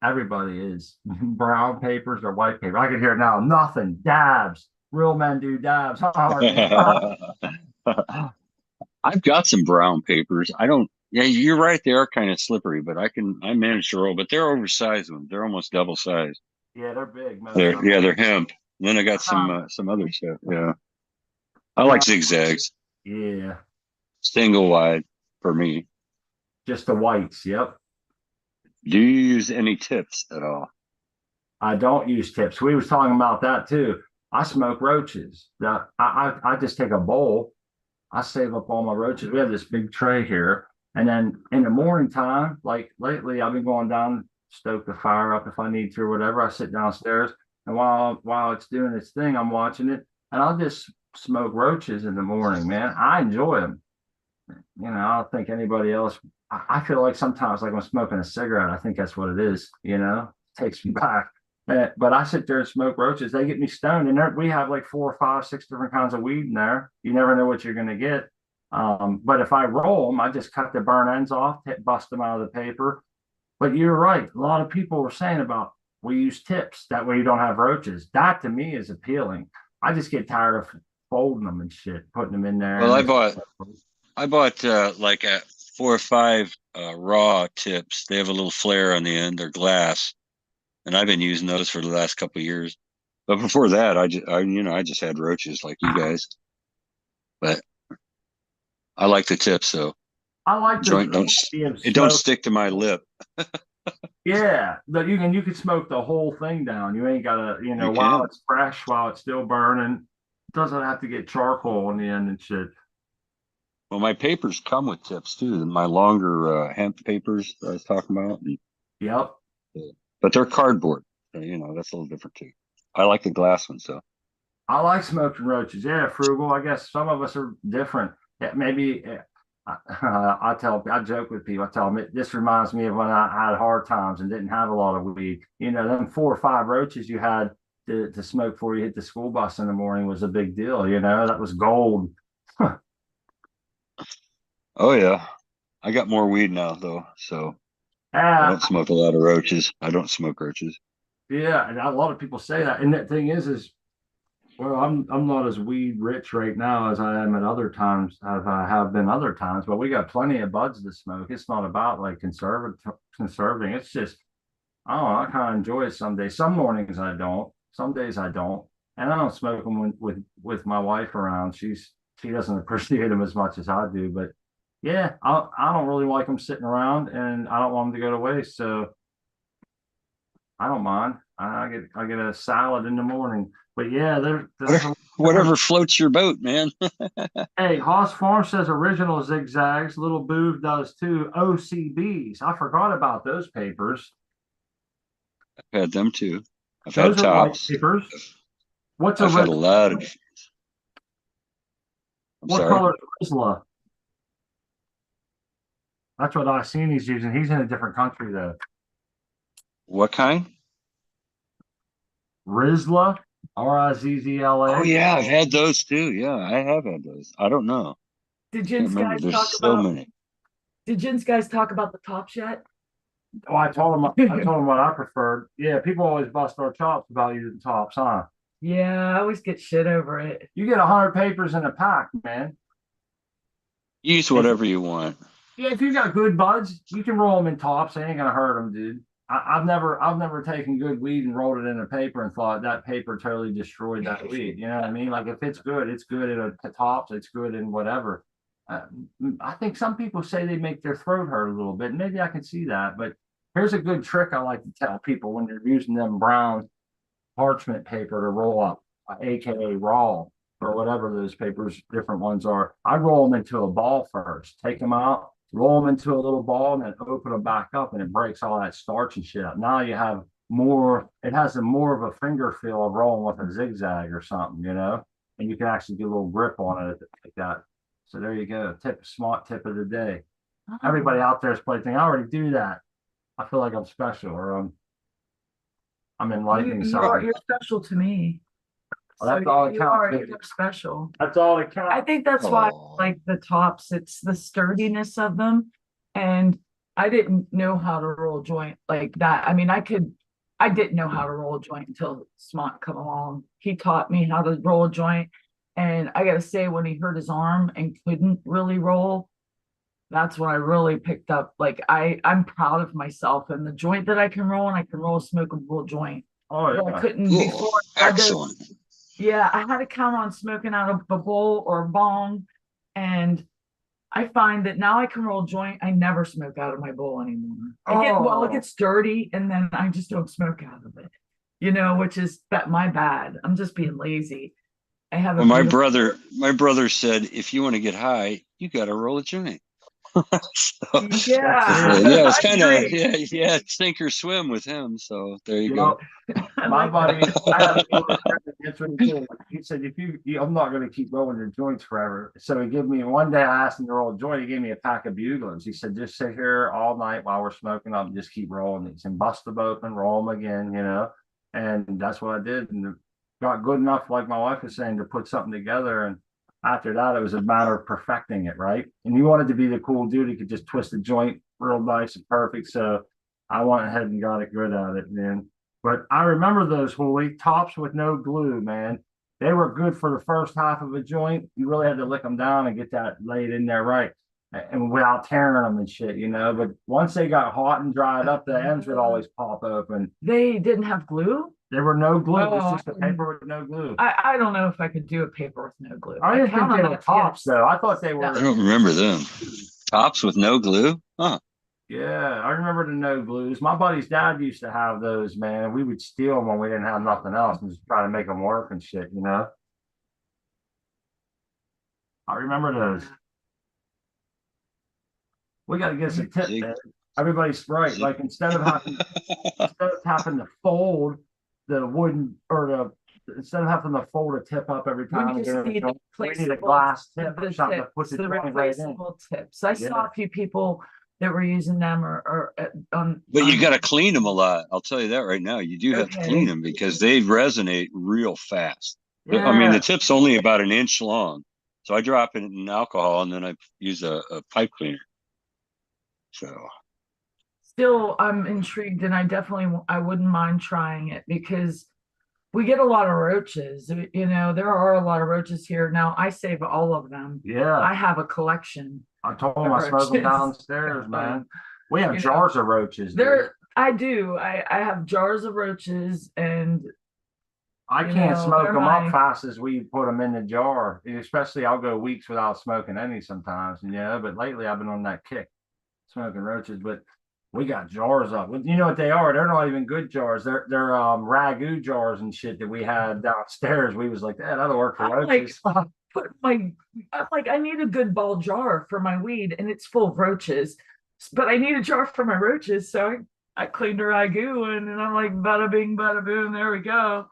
everybody is brown papers or white paper. I can hear it now. Nothing. Dabs. Real men do dabs. I've got some brown papers. I don't. Yeah, you're right. They are kind of slippery, but I manage to roll. But they're oversized ones. They're almost double sized. Yeah, they're big. They're hemp. And then I got some other stuff. Yeah, I like zigzags. Yeah, Single wide for me. just the whites. Yep. Do you use any tips at all? I don't use tips. We was talking about that too. I smoke roaches. I just take a bowl. I save up all my roaches. We have this big tray here. And then in the morning time, like lately, I've been going down, stoke the fire up if I need to or whatever. I sit downstairs and while it's doing its thing, I'm watching it. And I'll just smoke roaches in the morning, man. I enjoy them. You know, I don't think anybody else. I feel like sometimes, like I'm smoking a cigarette, I think that's what it is. You know, takes me back. But I sit there and smoke roaches. They get me stoned, and we have like 4 or 5, 6 different kinds of weed in there. You never know what you're going to get. But if I roll them, I just cut the burn ends off, bust them out of the paper. But you're right. A lot of people were saying about we use tips that way you don't have roaches. That to me is appealing. I just get tired of folding them and shit, putting them in there. Well, I bought like 4 or 5 raw tips. They have a little flare on the end. They're glass, and I've been using those for the last couple of years. But before that, I just had roaches like you guys. But I like the tips, though. I like the joint. It don't stick to my lip. Yeah, but you can smoke the whole thing down. You ain't gotta, while it's fresh, while it's still burning, it doesn't have to get charcoal in the end and shit. Well, my papers come with tips too. My longer hemp papers I was talking about. Yep. But they're cardboard. So, that's a little different too. I like the glass ones though. I like smoking roaches. Yeah, frugal. I guess some of us are different. Yeah, maybe I joke with people. I tell them this reminds me of when I had hard times and didn't have a lot of weed. Them 4 or 5 roaches you had to smoke before you hit the school bus in the morning was a big deal. That was gold. Oh yeah, I got more weed now though, so I don't smoke a lot of roaches. I don't smoke roaches. Yeah, and a lot of people say that. And the thing is, well, I'm not as weed rich right now as I am at other times, as I have been other times. But we got plenty of buds to smoke. It's not about like conserving. It's just, I don't know. I kind of enjoy it some days. Some mornings I don't. Some days I don't. And I don't smoke them with my wife around. She doesn't appreciate them as much as I do. But yeah, I don't really like them sitting around, and I don't want them to go to waste. So I don't mind. I get a salad in the morning. But yeah, there's a Whatever floats your boat, man. hey, Haas Farm says original zigzags. Little Boov does too. OCBs. I forgot about those papers. I've had them too. I've had Those are white tops. papers. What's I've had a original? lot of. I'm What sorry. color is Rizla? That's what I seen he's using. He's in a different country though. What kind? Rizla, Rizzla. Oh yeah, I've had those too. Yeah, I have had those. I don't know. Did Can't Jen's remember. guys talk There's so about? many. Did Jen's guys talk about the tops yet? Oh, I told him what I preferred. Yeah, people always bust our chops about using tops, huh? Yeah, I always get shit over it. You get 100 papers in a pack, man. Use If, whatever you want. yeah, if you got good buds, you can roll them in tops. They ain't gonna hurt them, dude. I've never taken good weed and rolled it in a paper and thought that paper totally destroyed that weed. You know what I mean? Like if it's good in a tops. It's good in whatever. Uh, I think some people say they make their throat hurt a little bit. Maybe I can see that, but here's a good trick I like to tell people when you're using them brown parchment paper to roll up, aka raw or whatever those papers, different ones are. I roll them into a ball first, take them out, roll them into a little ball, and then open them back up, and it breaks all that starch and shit up. Now you have more. It has a more of a finger feel of rolling with a zigzag or something, you know, and you can actually get a little grip on it like that. So there you go. Smart tip of the day. Everybody out there is probably thinking, I already do that. I feel like I'm special, or I'm enlightening someone. You're special to me. Well, that's So all that counts. you're special. That's all that I counts. think that's why I Oh. like the tops. It's the sturdiness of them. And I didn't know how to roll a joint like that. I mean, I didn't know how to roll a joint until Smont come along. He taught me how to roll a joint. And I gotta say, when he hurt his arm and couldn't really roll, that's when I really picked up. Like I'm proud of myself and the joint that I can roll, and I can roll a smokable joint. Oh But I yeah. couldn't Cool. before. I had to- Excellent. yeah, I had to count on smoking out of a bowl or a bong. And I find that now I can roll a joint. I never smoke out of my bowl anymore. It Oh. gets dirty and then I just don't smoke out of it, which is my bad. I'm just being lazy. I have Well, my brother said, if you want to get high, you got to roll a joint. So, Yeah, yeah, it's I kind of agree. yeah, sink or swim with him. So there you You go. know, I my like buddy, that. I had a good friend, that's what he did. He said, if I'm not going to keep rolling your joints forever. So he gave me one day. I asked him to roll a joint. He gave me a pack of buglers. He said, just sit here all night while we're smoking up and just keep rolling these and bust them open, roll them again, And that's what I did. And got good enough, like my wife was saying, to put something together. And after that, it was a matter of perfecting it, right? And you wanted to be the cool dude who could just twist the joint real nice and perfect. So I went ahead and got it good at it, man. But I remember those Holy tops with no glue, man. They were good for the first half of a joint. You really had to lick them down and get that laid in there right, and without tearing them and shit. But once they got hot and dried up, the ends would always pop open. They didn't have glue. There were no glue. Oh, It's just a paper with no glue. I don't know if I could do a paper with no glue. I didn't think count they on were that. tops though. I thought they I were. don't remember them. Tops with no glue? Huh. Yeah, I remember the no glues. My buddy's dad used to have those, man. We would steal them when we didn't have nothing else and just try to make them work and shit. I remember those. We got to get some tip, man. Everybody's right. Like instead of having to fold the wooden or instead of having to fold a tip up every time, We just need we need a glass tip or something to put the the joint right in. replaceable tips. I saw a few people that were using them or But you got to clean them a lot. I'll tell you that right now. You do have to clean them because they resonate real fast. Yeah. I mean, the tip's only about an inch long. So I drop it in alcohol and then I use a pipe cleaner. So still I'm intrigued and I wouldn't mind trying it because we get a lot of roaches. There are a lot of roaches here. Now I save all of them. Yeah. I have a collection. I told him I smoke them downstairs, man. We have You know, jars of roaches. I do. I have jars of roaches and I can't smoke them up fast as we put them in the jar. Especially I'll go weeks without smoking any sometimes. But lately I've been on that kick, smoking roaches. But We got jars of. You know what they are? They're not even good jars. They're ragu jars and shit that we had downstairs. We was like, that'll work for I'm like, roaches. put my, I'm like, I need a good ball jar for my weed, and it's full of roaches, but I need a jar for my roaches. So I cleaned a ragu, and I'm like, bada bing, bada boom, there we go.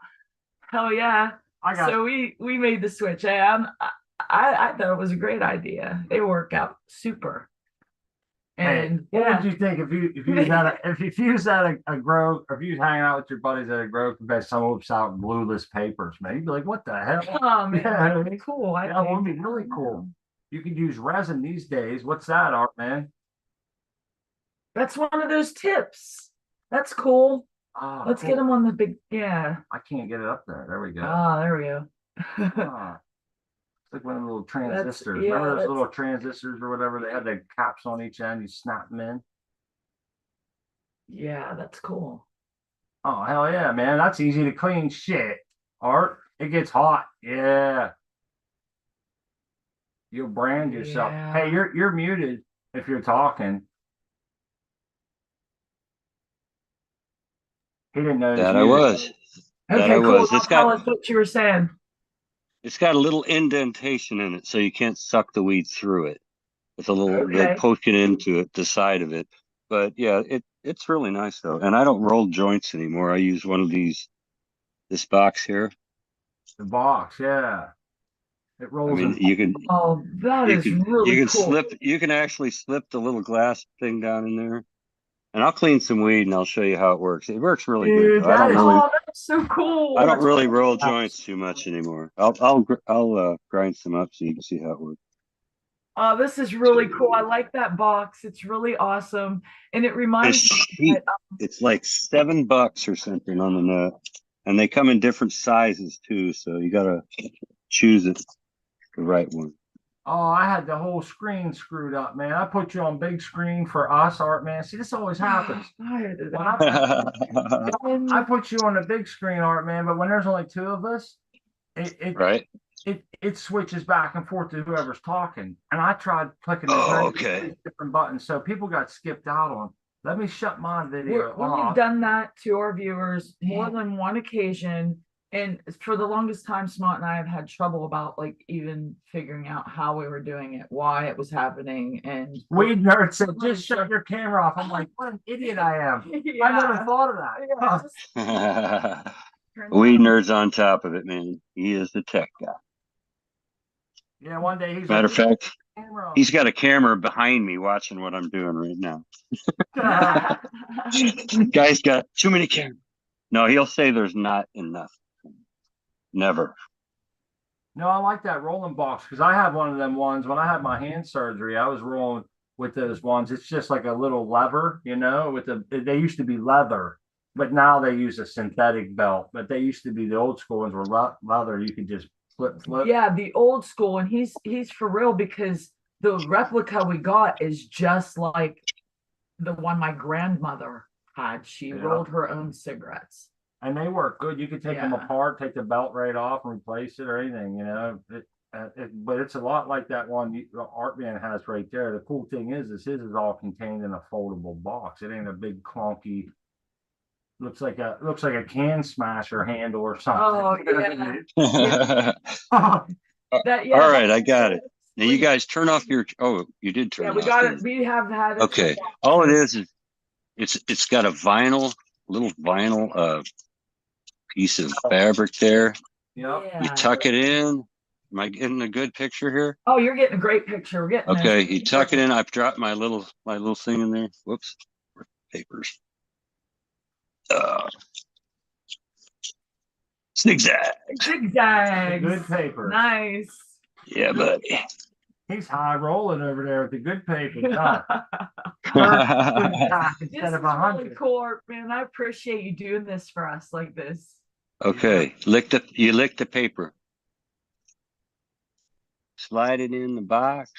Hell yeah. I got So we made the switch. I thought it was a great idea. They work out super. Hey, And what yeah, would you think if you was at a grove, or if you was hanging out with your buddies at a grove and someone whips out glueless papers, man, you'd be like, what the hell? oh man, Yeah, really cool. I that would think. be really cool. You could use resin these days. What's that, Art man? That's one of those tips. That's cool. Oh, Let's get cool. them on the big, yeah. I can't get it up there. There we go. Ah, there we go. Ah, it's like one of the little transistors. yeah, Remember those that's- little transistors or whatever? They had the caps on each end. You snap them in. Yeah, that's cool. Oh, hell yeah, man. That's easy to clean shit. Art, it gets hot. Yeah. You'll brand yourself. Yeah. Hey, you're muted if you're talking. He didn't know. That I was. That Okay, I cool. was. Now It's tell got us what you were saying. it's got a little indentation in it, so you can't suck the weed through it. It's a little they Okay. poke it into it, the side of it. But yeah, it's really nice though. And I don't roll joints anymore. I use one of this box here. The box, yeah. It I rolls mean, in. Oh, that you is can really cool. you can actually slip the little glass thing down in there. And I'll clean some weed and I'll show you how it works. It works really good Dude, though. I don't that is really Oh, that's so cool. I don't That's really roll awesome. joints too much anymore. I'll grind some up so you can see how it works. Oh, this is really cool. I like that box. It's really awesome. And it reminds It's me cheap. that, It's like $7 or something on the net. And they come in different sizes too, so you gotta choose it the right one. Oh, I had the whole screen screwed up, man. I put you on big screen for us, Art, man. See, this always happens. When I put you on the big screen, Art, man, but when there's only two of us, it Right? it switches back and forth to whoever's talking. And I tried clicking as Oh, many okay. different buttons, so people got skipped out on. Let me shut my video we've off. done that to our viewers more than one occasion. And for the longest time, Smart and I have had trouble about like even figuring out how we were doing it, why it was happening. And Weed nerd said, just shut your camera off. I'm like, what an idiot I am. yeah, I never thought of that. yeah, just turn that Weed on. nerd's on top of it, man. He is the tech guy. Yeah, one day he's Matter like, of fact, camera on. he's got a camera behind me watching what I'm doing right now. Guy's got too many cameras. No, he'll say there's not enough. Never. No, I like that rolling box because I have one of them ones. When I had my hand surgery, I was rolling with those ones. It's just like a little lever, with they used to be leather, but now they use a synthetic belt. But they used to be the old school ones were leather. You could just flip. Yeah, the old school, and he's for real because the replica we got is just like the one my grandmother had. She Yeah. rolled her own cigarettes. And they work good. You could take them Yeah. apart, take the belt right off, and replace it or anything. But it's a lot like that one the Art Man has right there. The cool thing is his is all contained in a foldable box. It ain't a big clunky. Looks like a can smasher handle or something. Oh yeah. That yeah. All right, I got it. Now you guys turn off your. Oh, you did turn. Yeah, it we off, got didn't it. you? We have had it. Okay. All it is it's got a little vinyl piece of fabric there. Yep. Yeah. You tuck it in. Am I getting a good picture here? Oh, you're getting a great picture. We're getting there. Okay, you tuck it in. I've dropped my little thing in there. Whoops, papers. Zigzag. Zigzags. Good paper. Nice. Yeah, buddy. He's high rolling over there with the good paper. Huh? This Instead is of really 100. cool, man. I appreciate you doing this for us like this. Okay, you lick the paper. Slide it in the box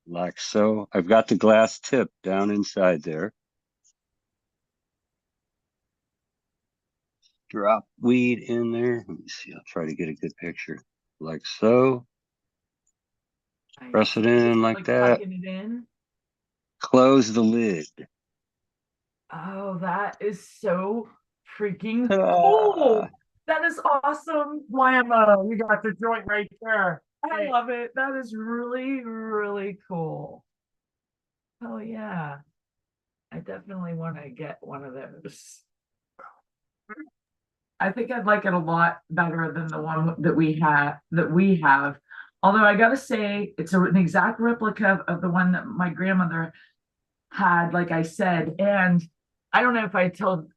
like so. I've got the glass tip down inside there. Drop weed in there. Let me see. I'll try to get a good picture. Like so. Nice. Press it in like that. Tucking it in. Close the lid. Oh, that is so freaking Ta-da! cool. That is awesome. Whammo, you got the joint right there. I love it. That is really, really cool. Oh yeah. I definitely want to get one of those. I think I'd like it a lot better than the one that we have. Although I gotta say, it's an exact replica of the one that my grandmother had, like I said. And I don't know if I told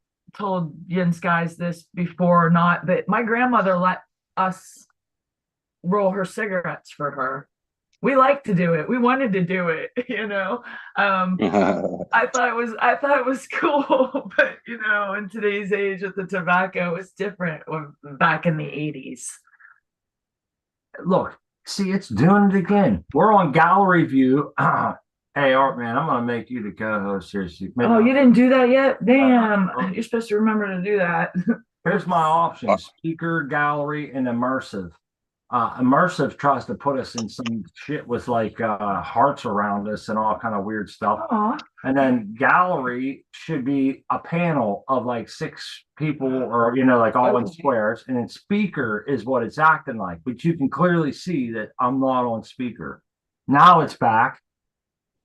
Jens guys this before or not, but my grandmother let us roll her cigarettes for her. We like to do it. We wanted to do it, you know. I thought it was cool, but in today's age with the tobacco, it's different back in the 80s. Look, see, it's doing it again. We're on gallery view. Hey, Art, man, I'm gonna make you the co-host here. Oh, you didn't do that yet? Damn, you're supposed to remember to do that. Here's my options: speaker, gallery, and immersive. Immersive tries to put us in some shit with like hearts around us and all kind of weird stuff. Aw. And then gallery should be a panel of like 6 people or like all in Okay. squares. And then speaker is what it's acting like. But you can clearly see that I'm not on speaker. Now it's back.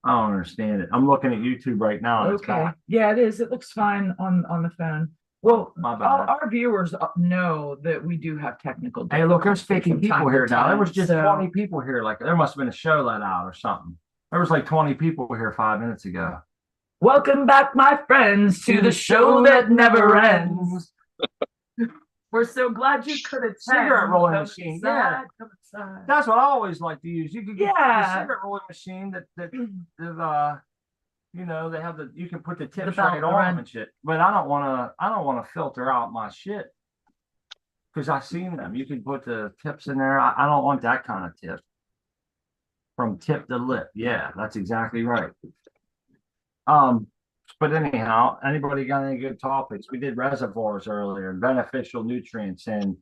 I don't understand it. I'm looking at YouTube right now. And it's Okay. back. Yeah, it is. It looks fine on the phone. Well, My all bad. our viewers know that we do have technical Hey, look, there's difficulties 50 from time people to here now. There was time, just so- 20 people here. Like there must have been a show let out or something. There was like 20 people here 5 minutes ago. Welcome back, my friends, to the show that never ends. We're so glad you could attend. Cigarette rolling Come machine, inside, yeah. come inside. That's what I always like to use. You can get the Yeah. cigarette rolling machine that they have you can put the tips belt right on around. them and shit. But I don't want to filter out my shit because I've seen them. You can put the tips in there. I don't want that kind of tip. From tip to lip. Yeah, that's exactly right. But anyhow, anybody got any good topics? We did reservoirs earlier and beneficial nutrients and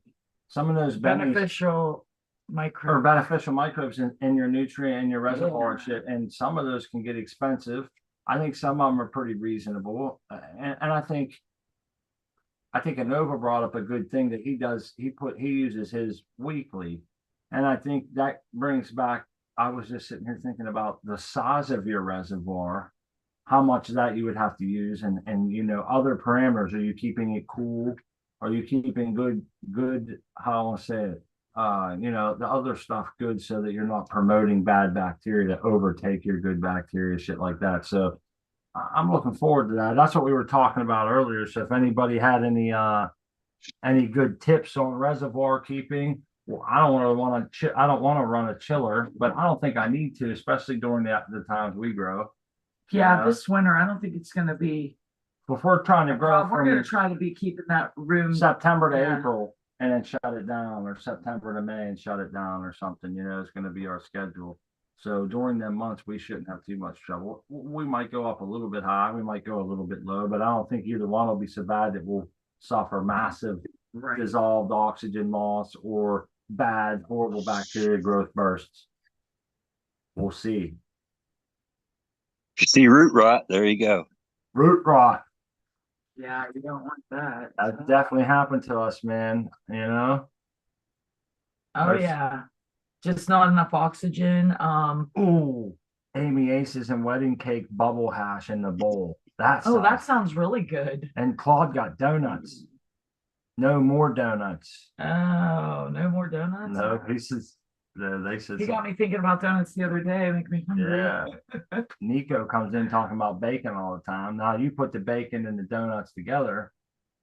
some of those Beneficial micro. beneficial microbes in your nutrient and your reservoir and Yeah. shit. And some of those can get expensive. I think some of them are pretty reasonable. And I think Anova brought up a good thing that he does. He uses his weekly. And I think that brings back, I was just sitting here thinking about the size of your reservoir, how much of that you would have to use and other parameters. Are you keeping it cool? Are you keeping good, how I want to say it? The other stuff good so that you're not promoting bad bacteria to overtake your good bacteria, shit like that. So I'm looking forward to that. That's what we were talking about earlier. So if anybody had any good tips on reservoir keeping, well, I don't want to run a chiller, but I don't think I need to, especially during the times we grow. Yeah, this winter, I don't think it's going to be. If we're trying to grow We're going to from try to be keeping that room. September to Yeah. April and then shut it down, or September to May and shut it down or something, it's going to be our schedule. So during them months, we shouldn't have too much trouble. We might go up a little bit high, we might go a little bit low, but I don't think either one will be so bad that we'll suffer massive dissolved oxygen loss or bad, horrible bacteria growth bursts. We'll see. If you see root rot, there you go. Root rot. Yeah, you don't want that. That definitely happened to us, man. Oh There's- yeah. Just not enough oxygen. Ooh, Amy Ace's and wedding cake bubble hash in the bowl. That sounds really good. And Claude got donuts. No more donuts. Oh, no more donuts? No, they said He got me thinking about donuts the other day, make me hungry. Yeah. Nico comes in talking about bacon all the time. Now you put the bacon and the donuts together,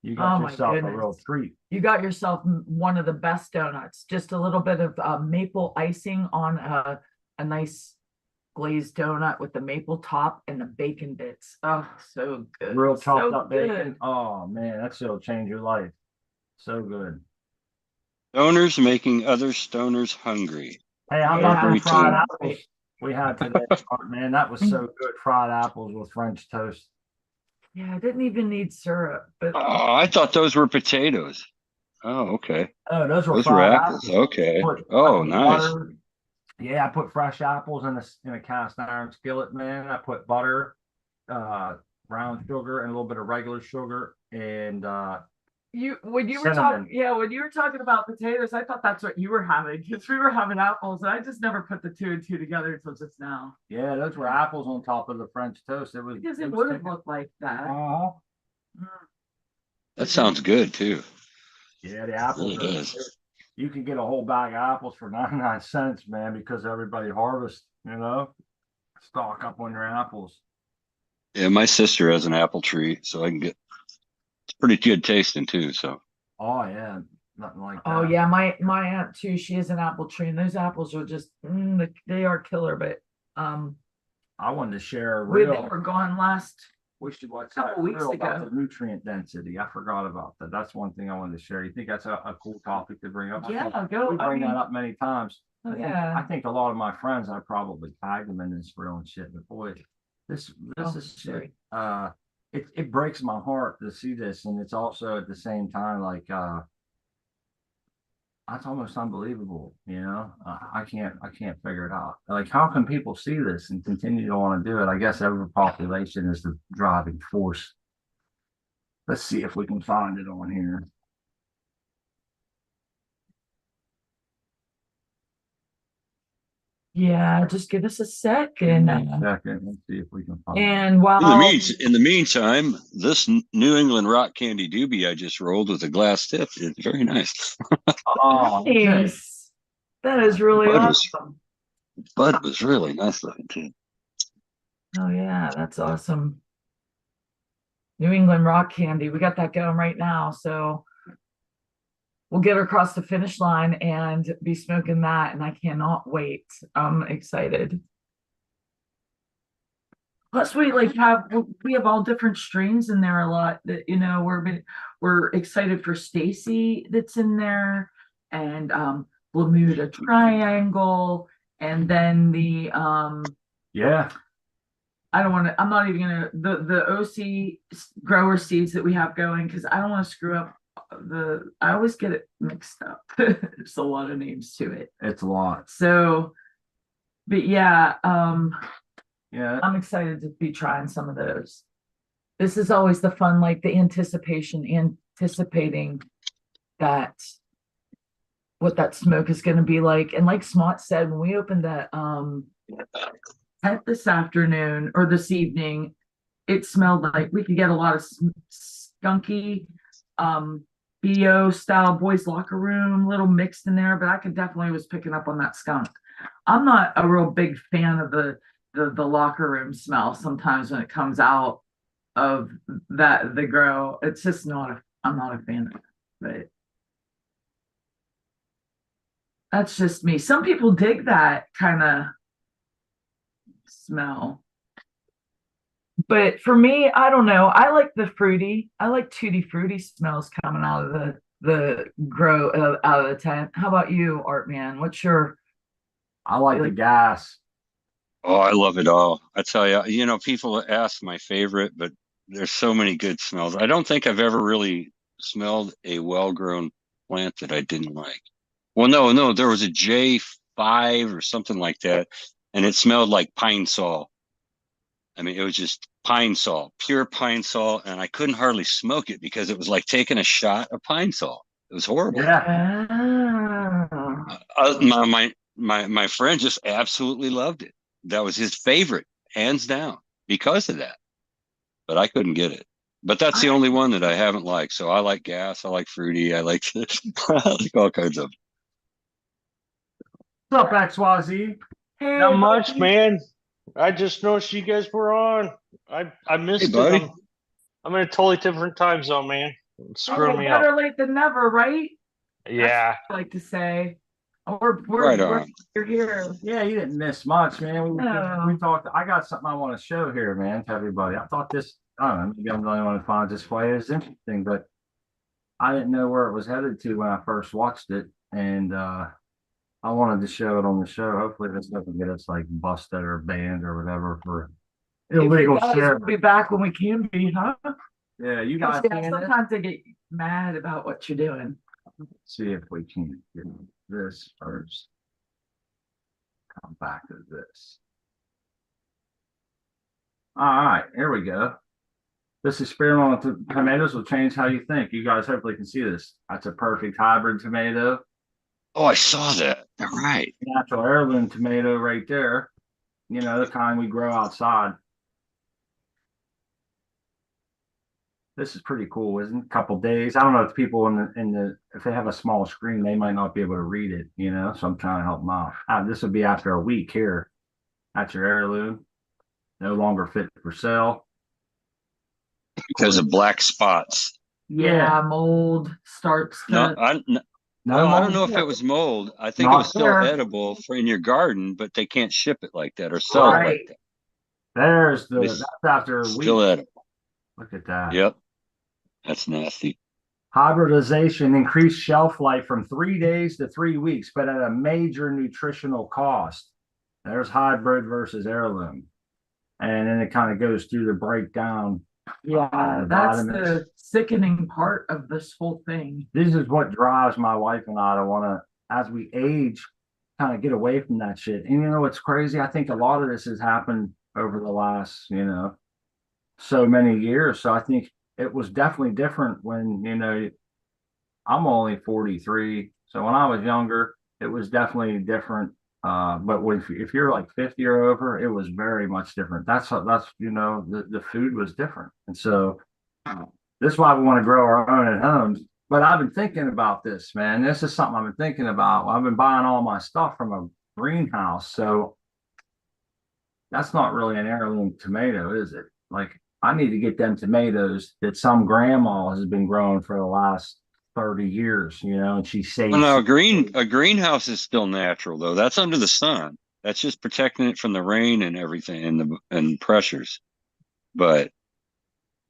you got Oh, my yourself a goodness. real treat. You got yourself one of the best donuts. Just a little bit of maple icing on a nice glazed donut with the maple top and the bacon bits. Oh, so good. Real chopped So up good. bacon. Oh man, that shit'll change your life. So good. Stoners making other stoners hungry. Hey, how Yeah. about them fried Every apples we had today? Man, that was so good. Fried apples with French toast. Yeah, I didn't even need syrup, but Oh, I thought those were potatoes. Oh, okay. Oh, those were Those were fried apples. Okay. I Oh, put nice. butter. Yeah, I put fresh apples in a cast iron skillet, man. I put butter, brown sugar and a little bit of regular sugar and When you were cinnamon. talking, yeah, when you were talking about potatoes, I thought that's what you were having because we were having apples, and I just never put the two and two together until just now. Yeah, those were apples on top of the French toast. It was Because it was would have thick. looked like that. Uh-huh. That sounds good too. Yeah, the It apples really are. does. You can get a whole bag of apples for 99 cents, man, because everybody harvests. Stock up on your apples. Yeah, my sister has an apple tree, so I can get it's pretty good tasting too. So Oh yeah, nothing like that. Oh yeah, my aunt too. She has an apple tree, and those apples are just they are killer. But I wanted to share a they real. were gone last. We should watch couple that weeks reel about ago. the nutrient density. I forgot about that. That's one thing I wanted to share. You think that's a cool topic to bring up? I Yeah, think go. we I bring mean, that up many times. oh, I yeah. think a lot of my friends, I probably tagged them in this reel and shit. But boy, this Oh, is shit. sorry. It breaks my heart to see this, and it's also at the same time like that's almost unbelievable. I can't figure it out. Like, how can people see this and continue to want to do it? I guess overpopulation is the driving force. Let's see if we can find it on here. Yeah, just give us a second. Second, let's see if we can find it. And in while the meantime, this New England rock candy doobie I just rolled with a glass tip is very nice. Oh, nice. That is really Bud was- awesome. Bud was really nice looking too. Oh yeah, that's awesome. New England rock candy. We got that going right now. So we'll get across the finish line and be smoking that. And I cannot wait. I'm excited. Plus, we have all different strains in there a lot that we're excited for Stacy that's in there, and Bermuda Triangle, and then the Yeah, I'm not even gonna the OC grower seeds that we have going because I don't want to screw up I always get it mixed up. There's a lot of names to it. it's a lot. So, but yeah, Yeah, I'm excited to be trying some of those. This is always the fun, like the anticipating that what that smoke is going to be like. And like Smart said, when we opened that tent this afternoon or this evening, it smelled like we could get a lot of skunky BO style boys locker room, little mixed in there, but I could definitely was picking up on that skunk. I'm not a real big fan of the locker room smell sometimes when it comes out of the grow. It's just I'm not a fan of it, but that's just me. Some people dig that kind of smell. But for me, I don't know. I like tutti fruity smells coming out of the grow out of the tent. How about you, Art Man? What's your I like the gas. Oh, I love it all. I tell you, people ask my favorite, but there's so many good smells. I don't think I've ever really smelled a well-grown plant that I didn't like. Well, no, there was a J5 or something like that, and it smelled like pine sol. I mean, it was just pine sol, pure pine sol, and I couldn't hardly smoke it because it was like taking a shot of pine sol. It was horrible. Yeah. My friend just absolutely loved it. That was his favorite, hands down, because of that. But I couldn't get it. But that's the only one that I haven't liked. So I like gas. I like fruity. I like all kinds of. What's up, XYZ? Hey, Not much, buddy. man. I just noticed you guys were on. I missed Hey, it. buddy. I'm in a totally different time zone, man. Screw me Better up. late than never, right? Yeah. I like to say. Right on. We're here. Yeah, you didn't miss much, man. No. We talked. I got something I want to show here, man, to everybody. I thought this. I don't know. Maybe I'm the only one who finds this way is interesting, but I didn't know where it was headed to when I first watched it, and I wanted to show it on the show. Hopefully, this doesn't get us like busted or banned or whatever for illegal share. We'll be back when we can be, huh? Yeah, you guys. Sometimes I get mad about what you're doing. Let's see if we can get this first. Come back to this. All right, here we go. This experiment with tomatoes will change how you think. You guys hopefully can see this. That's a perfect hybrid tomato. Oh, I saw that. All right. Natural heirloom tomato right there. You know, the kind we grow outside. This is pretty cool, isn't it? A couple days. I don't know if people if they have a small screen, they might not be able to read it, you know. So I'm trying to help them out. This would be after a week here. That's your heirloom. No longer fit for sale. Because of black spots. Yeah, mold starts No, to. I don't know if it was mold. I think it Not was still there. edible for in your garden, but they can't ship it like that or sell it like Right. that. There's It's that's after a still week. edible. Look at that. Yep. That's nasty. Hybridization increased shelf life from 3 days to 3 weeks, but at a major nutritional cost. There's hybrid versus heirloom. And then it kind of goes through the breakdown. Yeah, that's the sickening part of this whole thing. This is what drives my wife and I to want to, as we age, kind of get away from that shit. And you know what's crazy? I think a lot of this has happened over the last, so many years. So I think it was definitely different when, I'm only 43. So when I was younger, it was definitely different. But if you're like 50 or over, it was very much different. The food was different. And so this is why we want to grow our own at home. But I've been thinking about this, man. This is something I've been thinking about. I've been buying all my stuff from a greenhouse. So that's not really an heirloom tomato, is it? Like, I need to get them tomatoes that some grandma has been growing for the last 30 years, and she saves. Well, now a greenhouse is still natural though. That's under the sun. That's just protecting it from the rain and everything and pressures. But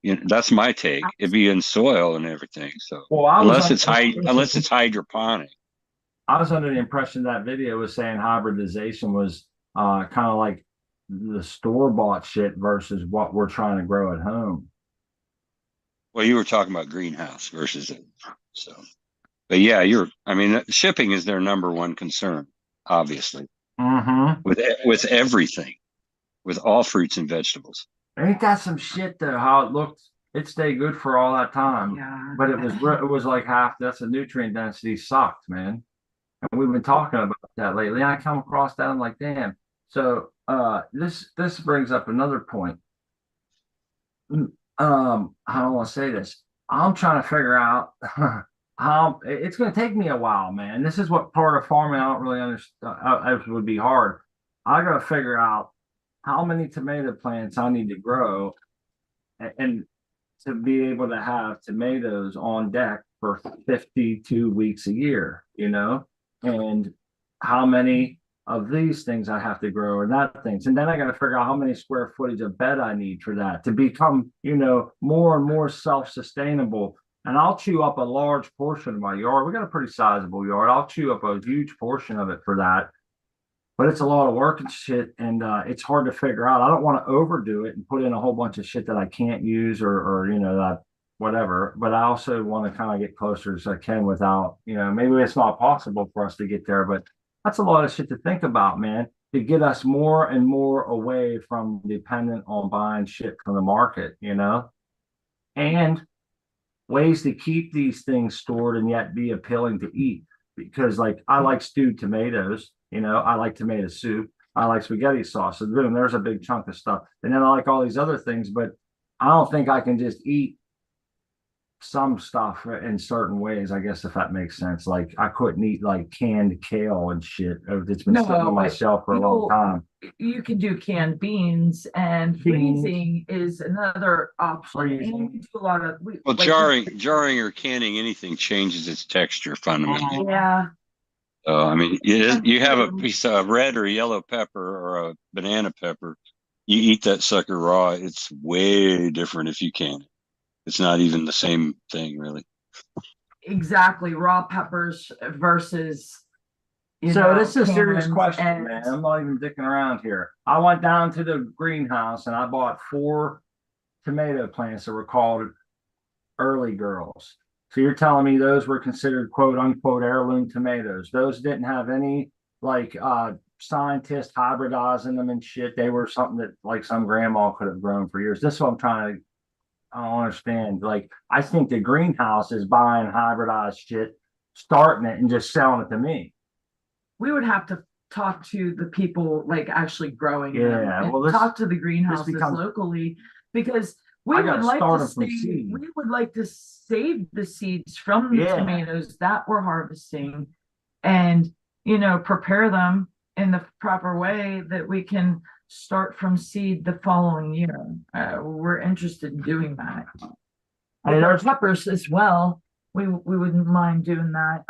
that's my take. It'd be in soil and everything. So unless it's hydroponic. I was under the impression that video was saying hybridization was kind of like the store-bought shit versus what we're trying to grow at home. Well, you were talking about greenhouse versus it. So, but yeah, shipping is their number one concern, obviously. Mm-hmm. With everything, with all fruits and vegetables. Ain't that some shit though? How it looked, it stayed good for all that time. Yeah. But it was like half. That's the nutrient density sucked, man. And we've been talking about that lately. I come across that. I'm like, damn. So this brings up another point. I don't want to say this. I'm trying to figure out how it's going to take me a while, man. This is what part of farming I don't really understand. It would be hard. I got to figure out how many tomato plants I need to grow and to be able to have tomatoes on deck for 52 weeks a year, and how many of these things I have to grow and that things. And then I got to figure out how many square footage of bed I need for that to become, more and more self-sustainable. And I'll chew up a large portion of my yard. We got a pretty sizable yard. I'll chew up a huge portion of it for that. But it's a lot of work and shit. And it's hard to figure out. I don't want to overdo it and put in a whole bunch of shit that I can't use or that whatever. But I also want to kind of get closer as I can without, maybe it's not possible for us to get there, but that's a lot of shit to think about, man, to get us more and more away from dependent on buying shit from the market, and ways to keep these things stored and yet be appealing to eat. Because like I like stewed tomatoes, I like tomato soup, I like spaghetti sauce. So boom, there's a big chunk of stuff. And then I like all these other things, but I don't think I can just eat some stuff in certain ways, I guess, if that makes sense. Like I couldn't eat like canned kale and shit that's been sitting on my shelf for a long time. You can do canned beans, and freezing is another option. And you can do a lot of jarring or canning anything changes its texture fundamentally. Yeah. So you have a piece of red or yellow pepper or a banana pepper, you eat that sucker raw, it's way different if you can. It's not even the same thing, really. Exactly. Raw peppers versus. So this is a serious question, man. I'm not even dicking around here. I went down to the greenhouse and I bought 4 tomato plants that were called early girls. So you're telling me those were considered quote unquote heirloom tomatoes. Those didn't have any like scientists hybridizing them and shit. They were something that like some grandma could have grown for years. This is what I'm trying to I don't understand. Like, I think the greenhouse is buying hybridized shit, starting it and just selling it to me. We would have to talk to the people like actually growing them Yeah, and well, this talk to the greenhouses becomes. locally because we I would gotta like start to them from save, seed. we would like to save the seeds from the Yeah. tomatoes that we're harvesting and, you know, prepare them in the proper way that we can start from seed the following year. We're interested in doing that. Hey, With our there's peppers as well, we wouldn't mind doing that.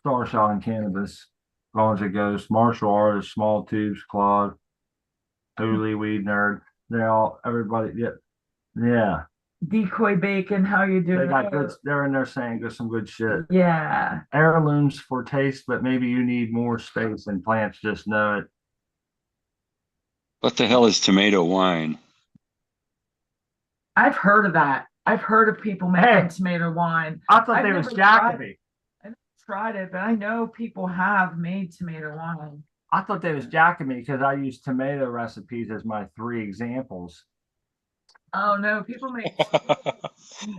Star Shot and Cannabis, as long as it goes. Martial artist, small tubes, Claude, Holy Weed Nerd. They're all everybody. Yeah, yeah. Decoy bacon, how you They doing? got good. They're in there saying there's some good shit. Yeah. Heirlooms for taste, but maybe you need more space and plants just know it. What the hell is tomato wine? I've heard of that. I've heard of people making Hey. tomato wine. I thought I've they was never tried Jacoby. I never tried it, but I know people have made tomato wine. I thought they was Jacoby because I use tomato recipes as my 3 examples. Oh no, people make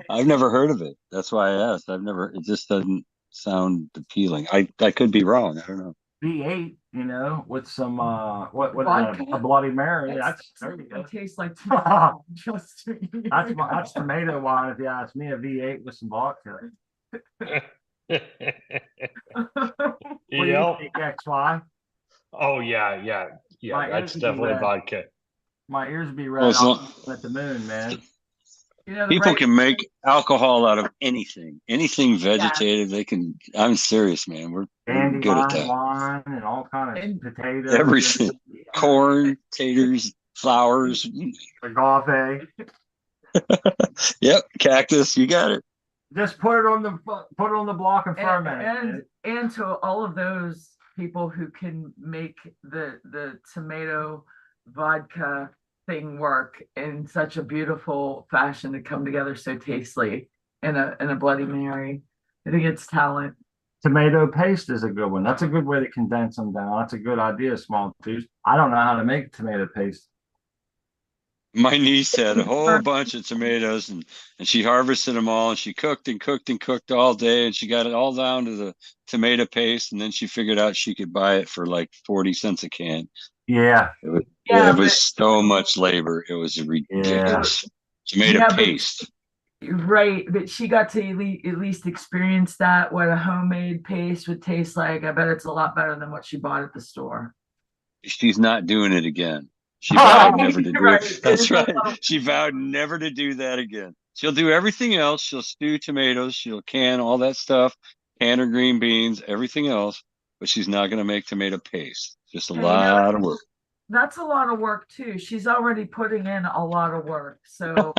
I've never heard of it. That's why I asked. I've never. It just doesn't sound appealing. I could be wrong. I don't know. V8, you know, with some what is Vodka? that? A Bloody Mary. That's there you it go. tastes like tomato. Just That's tomato wine if you ask me. A V8 with some vodka. What do you Yep. think, XY? Oh yeah. My That's ears be definitely red. vodka. My ears be red. Well, it's I'm not- at the moon, man. You know, People right- can make alcohol out of anything vegetative. They can. I'm serious, man. We're good at Dandelion that. wine and all kind of And potatoes. Everything. Corn, taters, flowers. Agave. Yep, cactus. You got it. Just put it on the block and ferment it. and to all of those people who can make the tomato vodka thing work in such a beautiful fashion to come together so tastily in a Bloody Mary. I think it's talent. Tomato paste is a good one. That's a good way to condense them down. That's a good idea, small tubes. I don't know how to make tomato paste. My niece had a whole bunch of tomatoes and she harvested them all and she cooked and cooked and cooked all day and she got it all down to the tomato paste and then she figured out she could buy it for like 40 cents a can. Yeah. It was so much labor. It was ridiculous. Tomato paste. Right, but she got to at least experience that, what a homemade paste would taste like. I bet it's a lot better than what she bought at the store. She's not doing it again. She vowed never to do Right. it. That's right. She vowed never to do that again. She'll do everything else. She'll stew tomatoes. She'll can all that stuff, can her green beans, everything else. But she's not going to make tomato paste. Just a lot of work. That's a lot of work too. She's already putting in a lot of work. So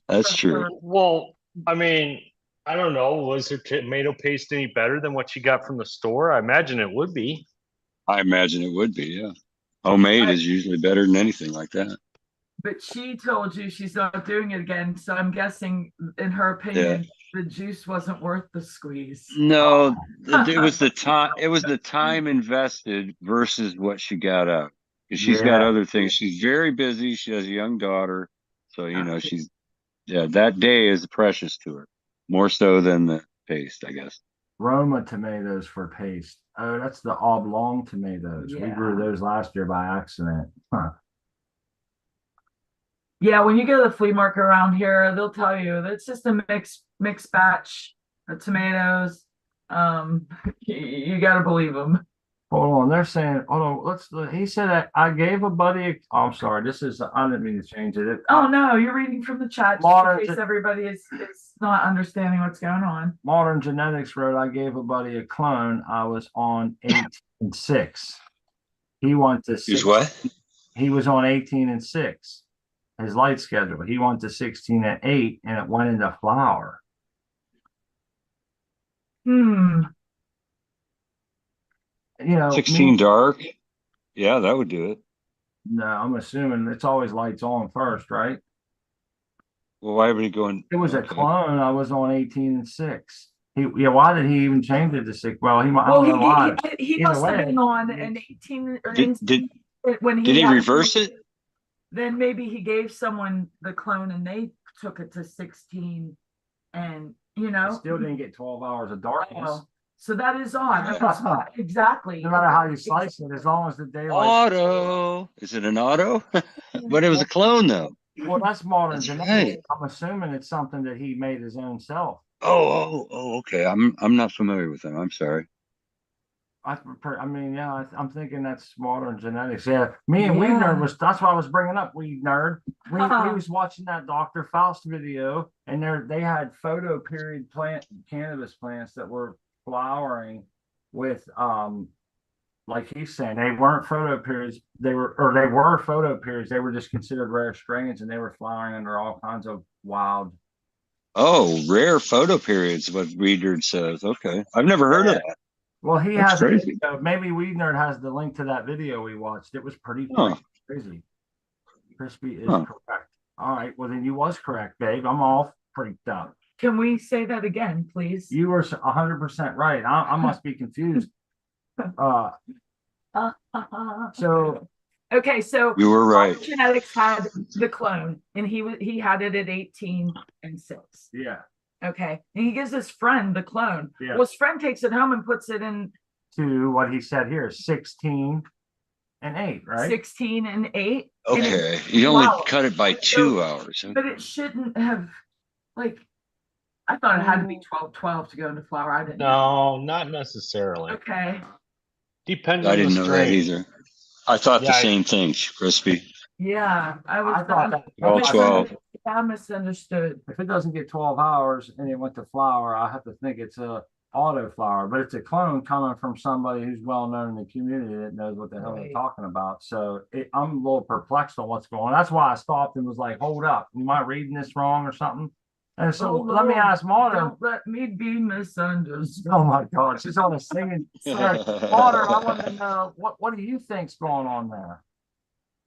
that's true. Well, I mean, I don't know. Was her tomato paste any better than what she got from the store? I imagine it would be. I imagine it would be, yeah. Homemade is usually better than anything like that. But she told you she's not doing it again. So I'm guessing, in her opinion, the juice wasn't worth the squeeze. No, it was the time. It was the time invested versus what she got out. Because she's got other things. She's very busy. She has a young daughter, so you know that day is precious to her, more so than the paste, I guess. Roma tomatoes for paste. Oh, that's the oblong tomatoes. We grew those last year by accident. Huh. Yeah, when you go to the flea market around here, they'll tell you that it's just a mixed batch of tomatoes. You got to believe them. Hold on, they're saying, hold on, he said that I gave a buddy, I'm sorry, I didn't mean to change it. Oh no, you're reading from the chat just in case everybody is not understanding what's going on. Modern Genetics wrote, I gave a buddy a clone. I was on 8 and 6. He went to 6. What? He was on 18 and 6. His light schedule. He went to 16 and 8 and it went into flower. You know, 16 dark. Yeah, that would do it. No, I'm assuming it's always lights on first, right? Well, why would he go in? It was a clone. I was on 18 and 6. Why did he even change it to 6? Well, I don't know why. He must have been on an 18 or did he reverse it? then maybe he gave someone the clone and they took it to 16 and, you It know. still didn't get 12 hours of darkness. Well, so that is odd. That was odd. Exactly. No matter how you slice it, as long as the daylight. Auto. Is it an auto? But it was a clone though. Well, that's modern That's genetics. right. I'm assuming it's something that he made his own self. Oh, okay. I'm not familiar with them. I'm sorry. I mean, yeah, I'm thinking that's modern genetics. Yeah, me and Weed Yeah. Nerd that's why I was bringing up Weed Nerd. We Uh-huh. was watching that Dr. Faust video, and they had photo period cannabis plants that were flowering with like he's saying, they weren't photo periods. They were photo periods. They were just considered rare strains, and they were flowering under all kinds of wild. Oh, rare photo periods, what Reader says. Okay. I've never heard of that. Well, he That's has a crazy. video. Maybe Weed Nerd has the link to that video we watched. It was pretty Huh. crazy. Crispy is Huh. correct. All right. Well, then you was correct, babe. I'm all freaked out. Can we say that again, please? You were 100% right. I must be confused. So Okay, so You were right. Genetics had the clone, and he had it at 18 and 6. yeah, Okay, and he gives his friend the clone. Yeah. Well, his friend takes it home and puts it in to what he said here, 16 and 8, right? 16 and 8. and Okay. You only Wow. cut it by 2 hours. Huh? But it shouldn't have, like, I thought it had to be 12 to go into flower. I didn't know. No, not necessarily. Okay. Depends I on the didn't know that strain. either. I thought the Yeah, same thing, Crispy. Yeah, I thought that All if it 12. doesn't- I misunderstood. If it doesn't get 12 hours and it went to flower, I have to think it's a auto flower, but it's a clone coming from somebody who's well known in the community that knows what the hell they're Right. talking about. So I'm a little perplexed on what's going on. That's why I stopped and was like, hold up, am I reading this wrong or something? And so Oh, let me Lord, ask Modern. Don't let me be misunderstood. Oh my God, she's on a singing. Modern, I want to know what do you think's going on there?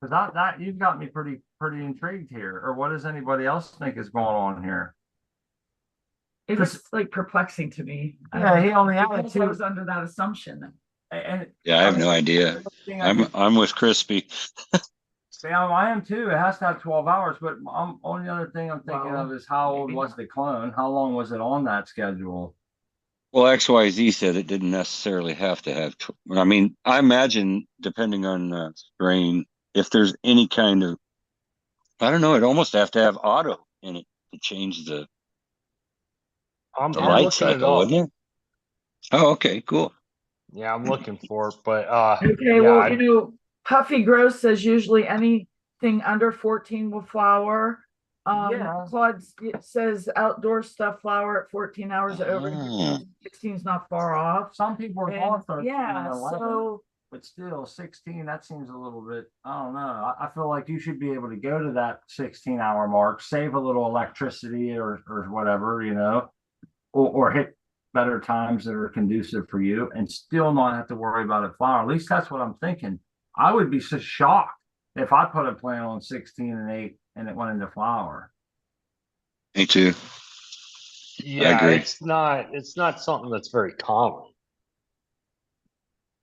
Because that you've got me pretty intrigued here. Or what does anybody else think is going on here? It was like perplexing to me. Yeah, he only had Because I two. was under that assumption. And Yeah, I have no idea. I'm with Crispy. Yeah, I am too. It has to have 12 hours, but only other thing I'm thinking Well, of is how old maybe was not. the clone? How long was it on that schedule? Well, XYZ said it didn't necessarily have to have. I mean, I imagine depending on strain, if there's any kind of, I don't know, it almost have to have auto in it to change the I'm light looking it cycle, up. wouldn't it? Oh, okay, cool. Yeah, I'm looking for it, but Okay, yeah, well, Puffy Gross says usually anything under 14 will flower. Yeah. Claude says outdoor stuff flower at 14 hours over. Ah. 16 is not far off. Some people are And, going 13 yeah, and 11, so but still 16, that seems a little bit, I don't know. I feel like you should be able to go to that 16-hour mark, save a little electricity or whatever, or hit better times that are conducive for you and still not have to worry about it flower. At least that's what I'm thinking. I would be so shocked if I put a plant on 16 and 8 and it went into flower. Me too. yeah, agree. it's not something that's very common.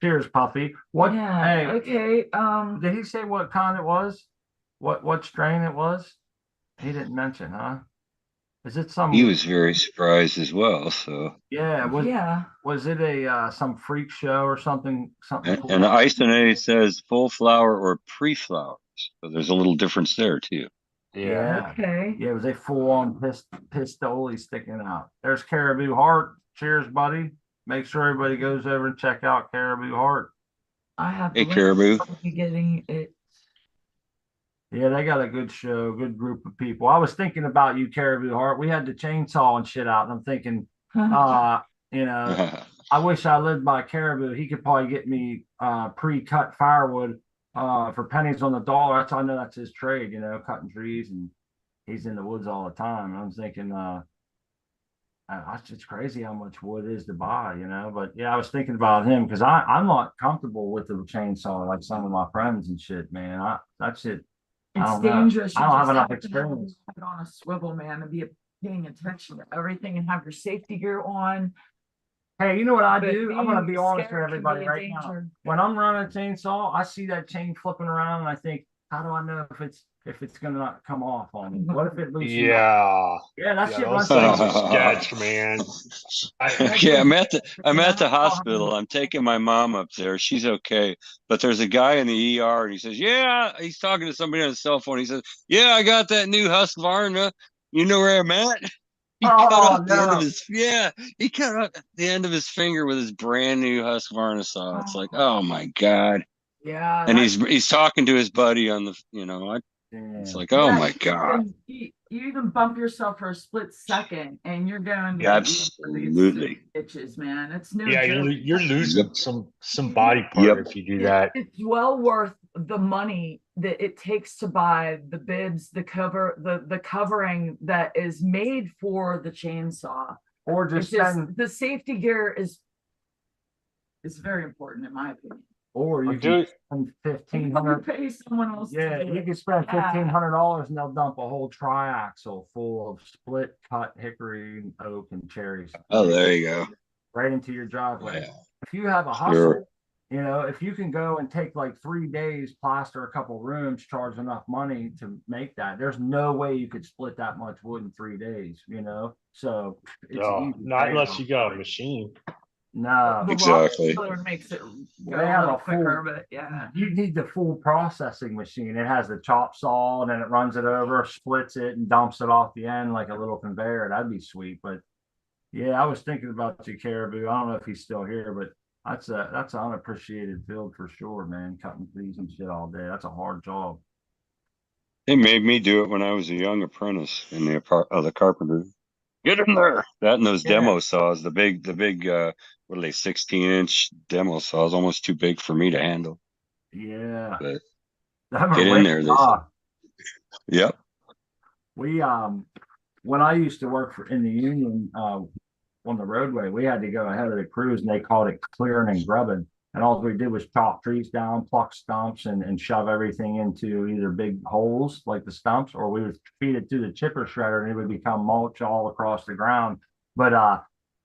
Cheers, Puffy. What? yeah, Hey, okay. did he say what kind it was? What strain it was? He didn't mention, huh? Is it some? He was very surprised as well. So, Yeah. Yeah. Was it a some freak show or something? Something and, cool? and the Isonay says full flower or pre-flowers. So there's a little difference there too. Yeah. Okay. Yeah, it was a full-on pistoli sticking out. There's Caribou Heart. Cheers, buddy. Make sure everybody goes over and check out Caribou Heart. I have Hey, the link. Caribou. I'll be getting it. Yeah, they got a good show, good group of people. I was thinking about you, Caribou Heart. We had the chainsaw and shit out, and I'm thinking, I wish I lived by Caribou. He could probably get me pre-cut firewood for pennies on the dollar. That's I know that's his trade, cutting trees, and he's in the woods all the time. And I'm thinking, it's crazy how much wood is to buy, But yeah, I was thinking about him because I'm not comfortable with the chainsaw like some of my friends and shit, man. That shit. I It's don't know. dangerous. I don't have just enough to experience. have it on a swivel, man, and be paying attention to everything and have your safety gear on. Hey, you know what I But do? I'm gonna being be honest with scared can everybody be a right now. danger. When I'm running a chainsaw, I see that chain flipping around and I think, how do I know if it's gonna not come off on me? What if it loosens up? Yeah. Yeah, that Yeah, shit those runs things through. are sketch, man. Okay, I'm at the Yeah. hospital. I'm taking my mom up there. She's okay, but there's a guy in the ER, and he says, "Yeah," he's talking to somebody on his cell phone. He says, "Yeah, I got that new Husqvarna. You know where I'm at?" He cut Oh off the end of no. his he cut off the end of his finger with his brand new Husqvarna saw. It's like, oh my God. Yeah, And that's he's talking to his buddy on the, it's Damn. like, oh yeah. my God. You even bump yourself for a split second, and you're going to these Absolutely. itches, man. It's no Yeah, joke. you're losing Yep. some body Yep. part if you do that. It's well worth the money that it takes to buy the bibs, the covering that is made for the chainsaw. Or It's just just send, the safety gear is very important in my opinion. or you Or can do spend You $1,500. pay someone else. Yeah, to do you it. can spend Yeah. $1,500 and they'll dump a whole triaxle full of split cut hickory, oak, and cherries Oh, there you go. right into your driveway. Yeah. If you have a hustle, Sure. if you can go and take like 3 days, plaster a couple rooms, charge enough money to make that, there's no way you could split that much wood in 3 days, So it's easy. not unless payoff. you got a machine. No, The Exactly. roller makes it go They a have little a quicker, full- but yeah. you need the full processing machine. It has the chop saw, and then it runs it over, splits it, and dumps it off the end like a little conveyor. That'd be sweet. But yeah, I was thinking about you, Caribou. I don't know if he's still here, but that's an unappreciated field for sure, man. Cutting trees and shit all day. That's a hard job. They made me do it when I was a young apprentice in the carpenter. Get in there. That and those Yeah. demo saws, the big, what are they, 16-inch demo saws, almost too big for me to handle. Yeah. But Them are get in way there. tough. Yep. We when I used to work in the union on the roadway, we had to go ahead of the crews, and they called it clearing and grubbing. And all we did was chop trees down, pluck stumps, and shove everything into either big holes like the stumps, or we would feed it through the chipper shredder, and it would become mulch all across the ground. But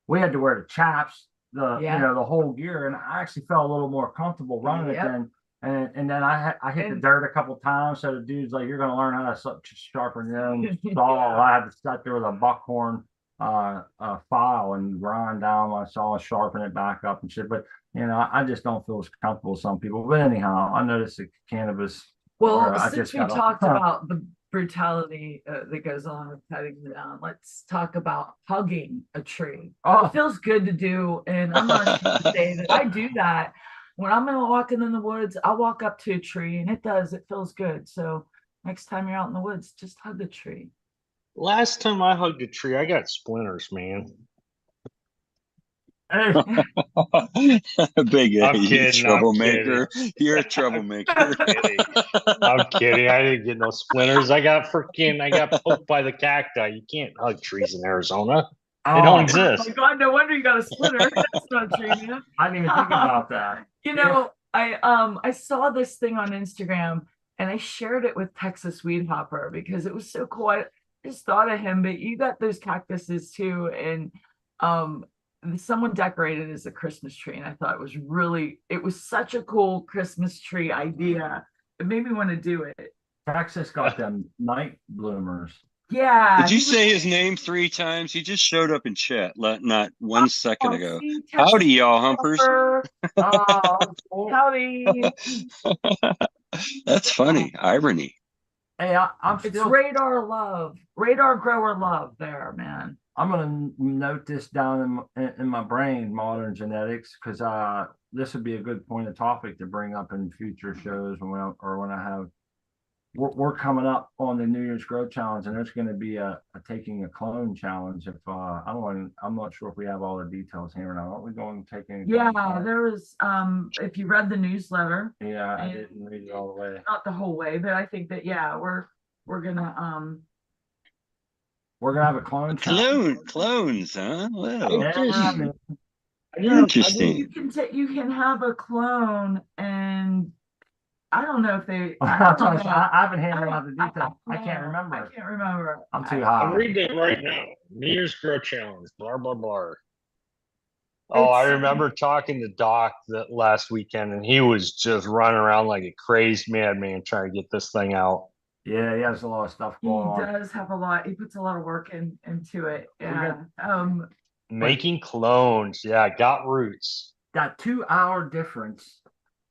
we had to wear the chaps, Yeah. the whole gear, and I actually felt a little more comfortable running it Yep. then. And then I hit the And- dirt a couple times, so the dude's like, "You're gonna learn how to sharpen your own saw." I had to sit there with a buckhorn file and grind down my saw and sharpen it back up and shit. But I just don't feel as comfortable as some people. But anyhow, I noticed the cannabis. Well, I since just we got talked about the brutality that goes on with cutting them down, let's talk about hugging a tree. Oh, It feels good to do, and I'm not ashamed to say that I do that. When I'm walking in the woods, I'll walk up to a tree, and it feels good. So next time you're out in the woods, just hug a tree. Last time I hugged a tree, I got splinters, man. hey, Big A, I'm you kidding, I'm troublemaker. You're a troublemaker. I'm kidding. I didn't get no splinters. I got poked by the cacti. You can't hug trees in Arizona. They oh, don't Oh exist. my God, no wonder you got a splinter. That's not a tree, man. I didn't even think about that. I saw this thing on Instagram, and I shared it with Texas Weed Hopper because it was so cool. I just thought of him, but you got those cactuses too, and someone decorated it as a Christmas tree, and I thought it was such a cool Christmas tree idea. It made me want to do it. Texas got them night bloomers. Yeah. Did you say his name 3 times? He just showed up in chat not 1 second ago. see, Howdy, y'all humpers. Oh, Howdy. That's funny. Irony. hey, I'm It's still. radar grower love there, man. I'm gonna note this down in my brain, modern genetics, because this would be a good point of topic to bring up in future shows when I have. We're coming up on the New Year's Grow Challenge, and there's going to be a taking a clone challenge. If I'm not sure if we have all the details here or not. Aren't we going to take any? Yeah, there was if you read the newsletter, Yeah, I didn't read it all the way. not the whole way, but I think that we're gonna have a clone challenge. Clones, huh? Well, Yeah, interesting. you can have a clone, and I don't know if they I haven't handled out the details. I can't remember. I can't remember. I'm too I'm high. reading it right now. New Year's Grow Challenge. Blah blah blah. Oh, I It's- remember talking to Doc that last weekend, and he was just running around like a crazed madman trying to get this thing out. Yeah, he has a lot of stuff He going on. does have a lot. He puts a lot of work into it. We Yeah. Making clones, yeah, got roots. Got 2 hour difference,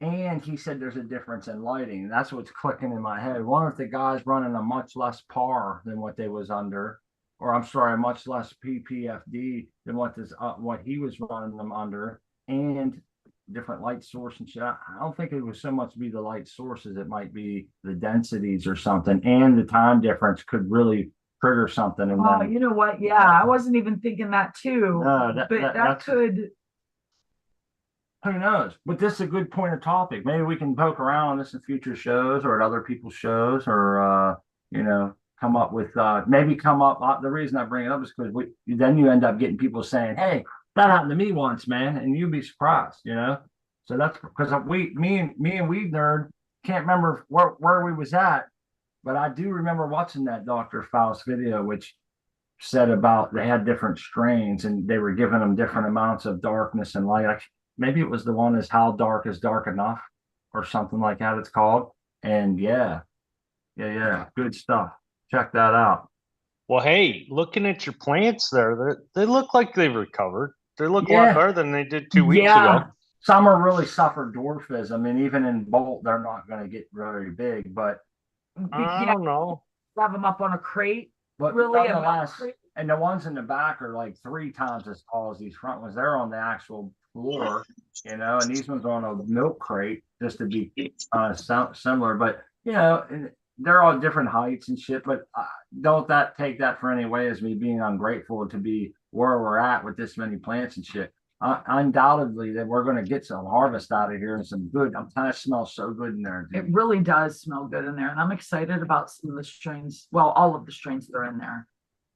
and he said there's a difference in lighting. That's what's clicking in my head. One of the guys running a much less par than what they was under, or I'm sorry, much less PPFD than what he was running them under, and different light source and shit. I don't think it was so much be the light sources, it might be the densities or something, and the time difference could really trigger something. And Oh, then you know what? Yeah, I wasn't even thinking that too. no, But that that's could. who knows? But this is a good point of topic. Maybe we can poke around on this in future shows or at other people's shows, or come up with maybe come up. The reason I bring it up is because then you end up getting people saying, "Hey, that happened to me once, man," and you'd be surprised, So that's because me and Weed Nerd can't remember where we was at, but I do remember watching that Dr. Faust video, which said about they had different strains and they were giving them different amounts of darkness and light. Maybe it was the one is how dark is dark enough or something like that it's called. And yeah, good stuff. Check that out. Well, hey, looking at your plants there, they look like they've recovered. They look a Yeah. lot better than they did 2 weeks ago. Some are really suffer dwarfism, and even in bolt, they're not going to get very big. But I Yeah, don't know. have them up on a crate. really, A nonetheless, crate? and the ones in the back are like 3 times as tall as these front ones. They're on the actual floor, and these ones are on a milk crate just to be similar. But they're all different heights and shit. But don't take that for any way as me being ungrateful to be where we're at with this many plants and shit. Undoubtedly that we're going to get some harvest out of here and some good. I'm kind of smells so good in there, It dude. really does smell good in there, and I'm excited about some of the strains. Well, all of the strains that are in there.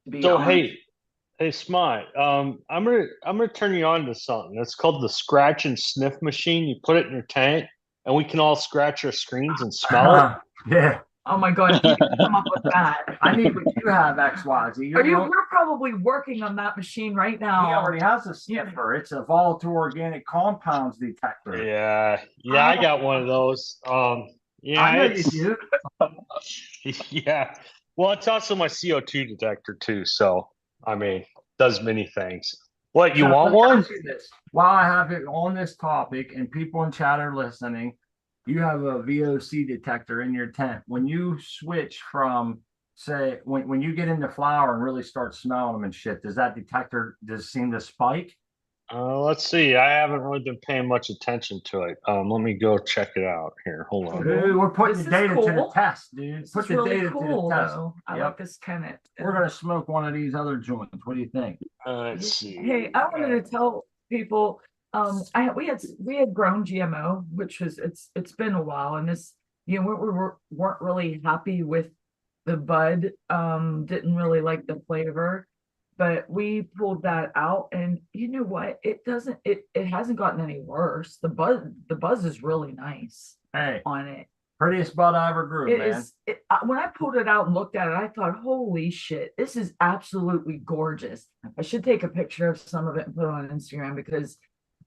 To be So honest. hey, Smart. I'm gonna turn you on to something. It's called the scratch and sniff machine. You put it in your tank, and we can all scratch our screens and smell it. Yeah, Oh my God, you can come up with that. I need what you have, XYZ. We're probably working on that machine right He now. already has a sniffer. It's a volatile organic compounds detector. Yeah, I got one of those. Yeah, I know you do. yeah. Well, it's also my CO2 detector too. So I mean, does many things. What, you So want let me one? ask you this. While I have it on this topic and people in chat are listening, you have a VOC detector in your tent. When you switch from, say, when you get into flower and really start smelling them and shit, does that detector just seem to spike? Let's see. I haven't really been paying much attention to it. Let me go check it out here. Hold on. Dude, we're putting This the is data to the cool. test, dude. This Put is the really data cool, to the test. though. I Yep. like this kind of. We're gonna smoke one of these other joints. What do you think? Let's see. Hey, I wanted to tell people, we had grown GMO, which was it's been a while, and this, weren't really happy with the bud, didn't really like the flavor, but we pulled that out, and you know what? It hasn't gotten any worse. The buzz is really nice Hey, on it. prettiest bud I ever grew, man. When I pulled it out and looked at it, I thought, holy shit, this is absolutely gorgeous. I should take a picture of some of it and put it on Instagram because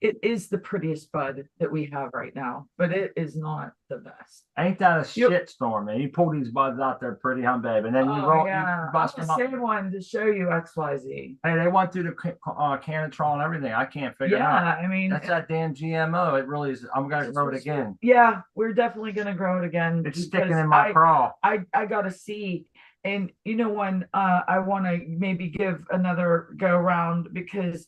it is the prettiest bud that we have right now, but it is not the best. Ain't that a shit storm, man? You pull these buds out there pretty, huh, babe? And then you bust them up. Same one to show you XYZ. Hey, they went through the Canatron and everything. I can't figure it out. I mean, That's that damn GMO. It really is. I'm gonna grow it again. Yeah, we're definitely gonna grow it again. It's sticking in my craw. I gotta see. And when I want to maybe give another go around because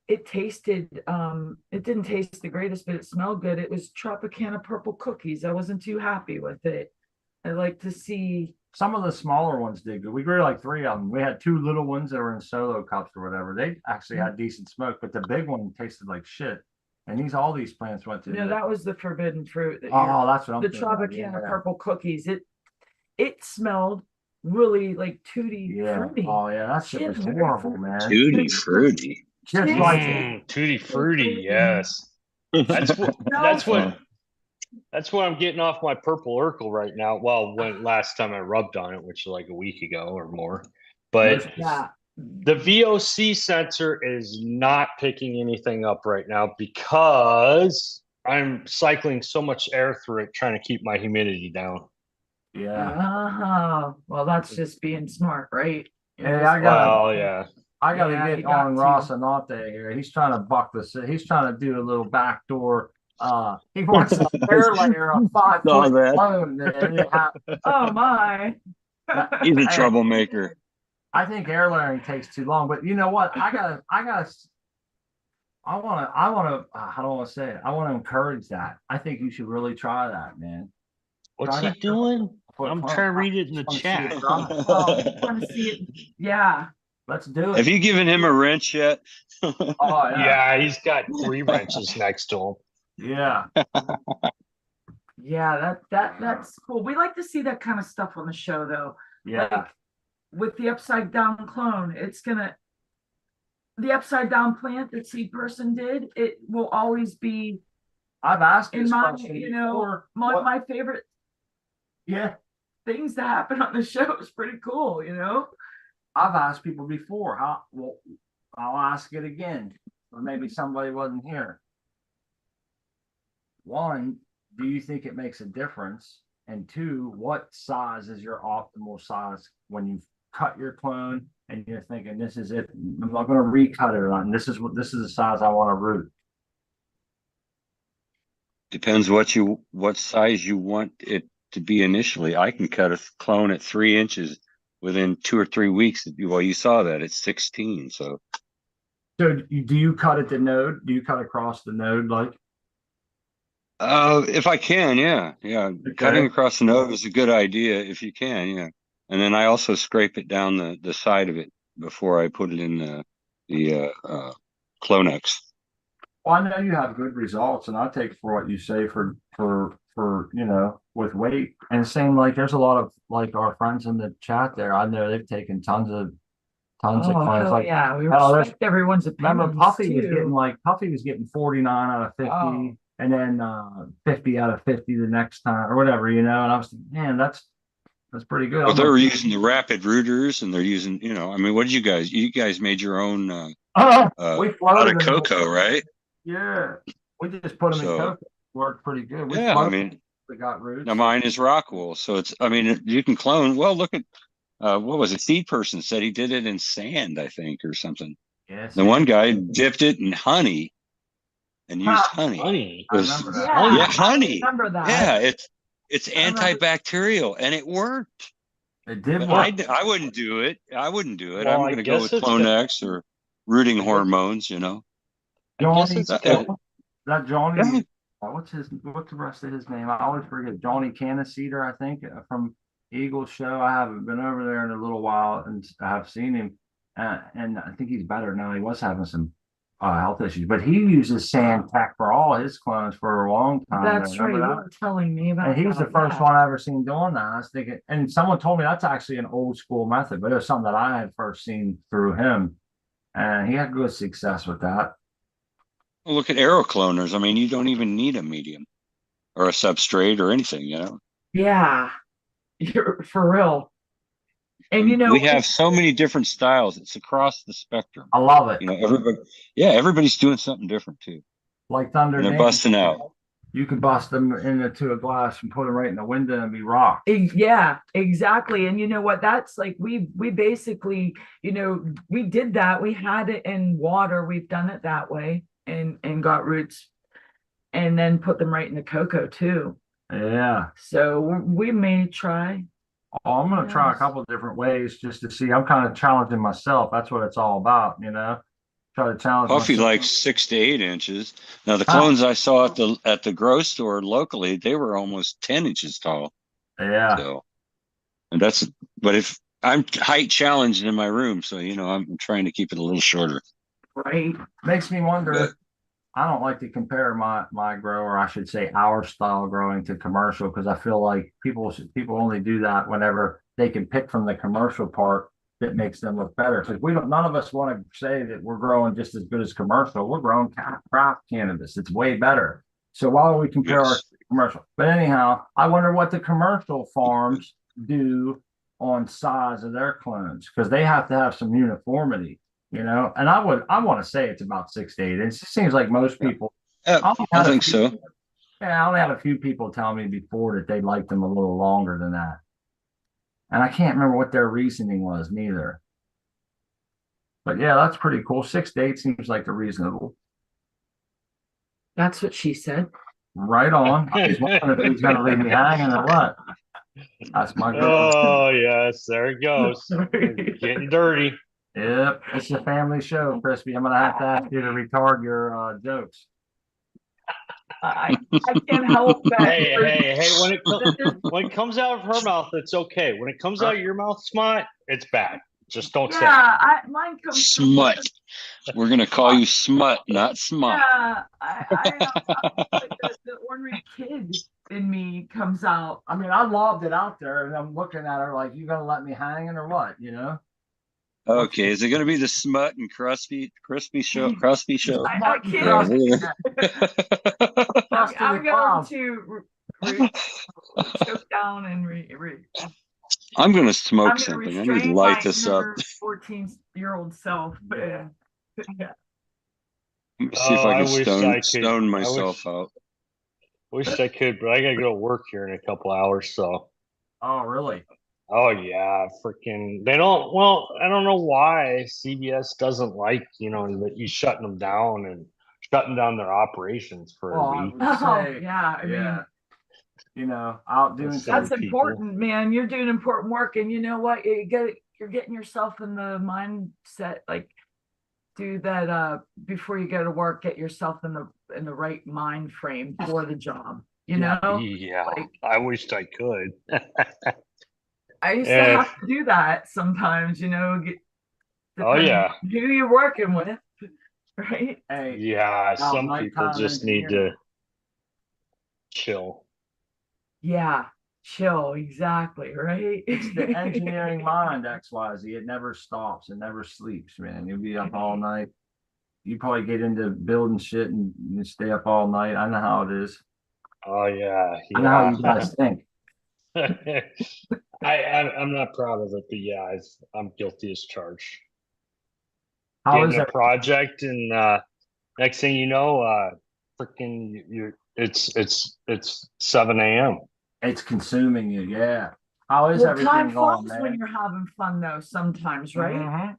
it didn't taste the greatest, but it smelled good. It was Tropicana purple cookies. I wasn't too happy with it. I like to see. Some of the smaller ones did good. We grew like 3 of them. We had 2 little ones that were in solo cups or whatever. They actually had decent smoke, but the big one tasted like shit. And all these plants went to. No, that was the forbidden fruit. That's what I'm the thinking about. Tropicana purple cookies. It smelled really like tutti frutti. Oh yeah, that shit was horrible, man. Tutti frutti. Just like tutti frutti, yes. That's what I'm getting off my purple Urkel right now. Well, last time I rubbed on it, which was like a week ago or more. But The VOC sensor is not picking anything up right now because I'm cycling so much air through it, trying to keep my humidity down. Yeah. Well, that's just being smart, right? You're Hey, just- I got- Well, yeah. I gotta Yeah, get you got on to. Rocinante here. He's trying to buck he's trying to do a little backdoor. He wants an air layer of 5 Saw foot that. clone. Oh my. He's a Hey, troublemaker. I think air layering takes too long, but you know what? I how do I want to say it? I want to encourage that. I think you should really try that, man. What's Try he that. doing? Put I'm fun- trying to read it in the I wanna see chat. it dry. Oh, I want to see it. Yeah. Let's do Have it. you given him a wrench yet? Oh yeah. Yeah, he's got 3 wrenches next to him. Yeah. Yeah, that's cool. We like to see that kind of stuff on the show though. Yeah. Like with the upside down clone, the upside down plant that Seed Person did, it will always be I've asked in this my, question you know, before. my favorite Yeah. things to happen on the show. Is pretty cool, you know? I've asked people before. I'll ask it again. Or maybe somebody wasn't here. One, do you think it makes a difference? And two, what size is your optimal size when you cut your clone and you're thinking this is it? I'm not going to recut it on. This is the size I want to root. Depends what size you want it to be initially. I can cut a clone at 3 inches within 2 or 3 weeks. Well, you saw that it's 16. So So do you cut at the node? Do you cut across the node like? if I can, yeah. Cutting across the node is a good idea if you can, yeah. And then I also scrape it down the side of it before I put it in the Clonex. Well, I know you have good results, and I take for what you say for with weight. And same like there's a lot of like our friends in the chat there. I know they've taken tons of Oh, clients. hell Like yeah. We hell, there's- respect everyone's opinions. remember Puffy was too. getting 49 out of 50, Oh. and then 50 out of 50 the next time or whatever, And I was thinking, man, that's pretty good. Well, I'm they like, were using the rapid rooters, and they're using, I mean, what did you guys? You guys made your own we out floated of them. cocoa, right? Yeah, we just put them in So cocoa. Worked pretty good. We yeah, I floated. mean, They got roots. now mine is rock wool, so it's. I mean, you can clone. Well, look at what was it? Seed Person said he did it in sand, I think, or something. Yes. The one guy dipped it in honey and used honey. Honey. I remember that. Yeah, Yeah, honey. I remember that. Yeah, it's I remember- antibacterial, and it worked. It did But work. I wouldn't do it. I wouldn't do it. Well, I'm I going to go guess with it's good. Clonex or rooting I guess- hormones. I guess Johnny, it's Uh, good. that Johnny. Yeah. What's the rest of his name? I always forget. Johnny Caniceter, I think, from Eagles show. I haven't been over there in a little while, and I have seen him, and I think he's better now. He was having some health issues, but he uses Sand Tech for all his clones for a long time. That's right. Remember You that? were telling me about And he's the that, first yeah. one I ever seen doing that. I was thinking, and someone told me that's actually an old school method, but it was something that I had first seen through him, and he had good success with that. Well, look at aerocloners. I mean, you don't even need a medium or a substrate or anything. Yeah. You're for real. And We have so many different styles. It's across the spectrum. I love it. Everybody's doing something different too. Like Thunder. And they're Nation, busting out. You could bust them into a glass and put them right in the window and be rocked. Yeah, exactly. And you know what? That's like we basically, we did that. We had it in water. We've done it that way and got roots and then put them right in the cocoa too. Yeah. So we may try. Oh, I'm going to try a Yes. couple of different ways just to see. I'm kind of challenging myself. That's what it's all about, Try to challenge Puffy myself. like 6 to 8 inches. Now the Ah. clones I saw at the grocery store locally, they were almost 10 inches tall. Yeah. So, and but if I'm height challenged in my room, so I'm trying to keep it a little shorter. Right. Makes me wonder. But- I don't like to compare my grow, or I should say our style growing to commercial, because I feel like people only do that whenever they can pick from the commercial part that makes them look better. Because none of us want to say that we're growing just as good as commercial. We're growing craft cannabis. It's way better. So why don't we compare our Yes. commercial? But anyhow, I wonder what the commercial farms do on size of their clones because they have to have some uniformity, you know. And I want to say it's about 6 to 8 inches. It seems like most people. Yeah, I only I had a think few, so. yeah, I only had a few people tell me before that they liked them a little longer than that, and I can't remember what their reasoning was neither. But yeah, that's pretty cool. 6 to 8 seems like the reasonable. That's what she said. Right on. I was wondering if he's gonna leave me hanging or what. That's my girl. Oh yes, there it goes. Getting dirty. Yep, it's a family show, Crispy. I'm gonna have to ask you to retard your jokes. I can't help that. Hey! When it comes out of her mouth, it's okay. When it comes out of your mouth, Smart, it's bad. Just don't say it. Mine comes Smut. We're gonna call you Smut, not Smut. Yeah, like the ornery kid in me comes out. I mean, I lobbed it out there, and I'm looking at her like, "You gonna let me hanging or what?" You know? Okay, is it gonna be the Smut and Crispy show? Crusty show? I can't. Yeah, we're gonna- I'm going to choke down and I'm gonna smoke I'm going to something. I need to restrain light my this up. 14-year-old self. But Yeah. yeah. Let me see if Oh, I I can wish I could- stone I myself wish- out. Wish I could, but I gotta go to work here in a couple hours. So, Oh, really? oh yeah, freaking. They don't. Well, I don't know why CBS doesn't like that you shutting them down and shutting down their operations for Well, a I week. would say, yeah. I mean, yeah. You know, out doing That's that's something. people. important, man. You're doing important work, and you know what? You're getting yourself in the mindset, like do that before you go to work. Get yourself in the right mind frame for the job. You Yeah. know, Yeah, like I wished I could. I used to Yeah. have to do that sometimes. Oh yeah, who you're working with, right? Hey, yeah. Some people nighttime just need engineering. to chill. Yeah, chill, exactly, right? It's the engineering mind, XYZ. It never stops. It never sleeps, man. You'll be up all night. You probably get into building shit and you stay up all night. I know how it is. Oh yeah, I know how you yeah. guys think. I'm not proud of it, but yeah, I'm guilty as charged. How is Getting a it? project, and next thing you know, freaking it's 7 a.m. It's consuming you, yeah. How is Well, everything time going, flies when man? you're having fun, though. Sometimes, right? Mhm.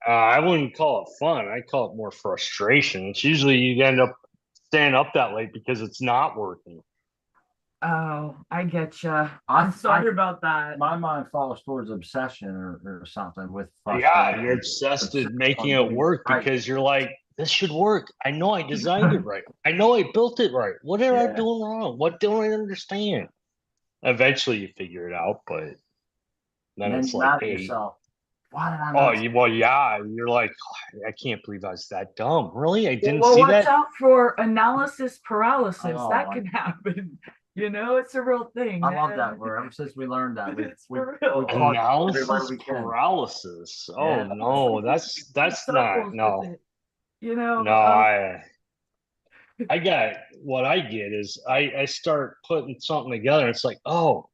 I wouldn't call it fun. I call it more frustration. It's usually you end up staying up that late because it's not working. Oh, I get you. I'm sorry about that. My mind falls towards obsession or something with Yeah, frustration. you're obsessed with making on it work right. because you're like, this should work. I know I designed it right. I know I built it right. What am I Yeah. doing wrong? What don't I understand? Eventually you figure it out, but then And then it's you're like, mad at hey, yourself. Why did I oh, not? well, yeah, you're like, "Oh, I can't believe I was that dumb. Really? I didn't Well, see watch that? out for analysis paralysis. Oh, That my- can happen. It's a real thing. I love man. that word. Ever since we learned that, It's for real. caught Analysis everywhere we can. paralysis. Oh Yeah. no, that's not Circles no. with it, No, I got what I get is I start putting something together. It's like, oh,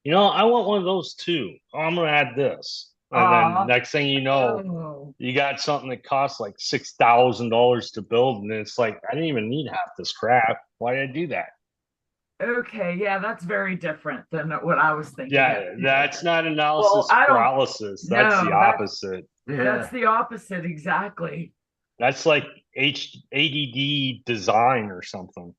I want one of those too. Oh, I'm gonna add this, and then next thing you know, oh. you got something that costs like $6,000 to build, and it's like I didn't even need half this crap. Why did I do that? Okay, yeah, that's very different than what I was thinking. Yeah, that's not analysis I don't- paralysis. That's the No, opposite. Yeah. That's the opposite, exactly. That's like ADD design or something.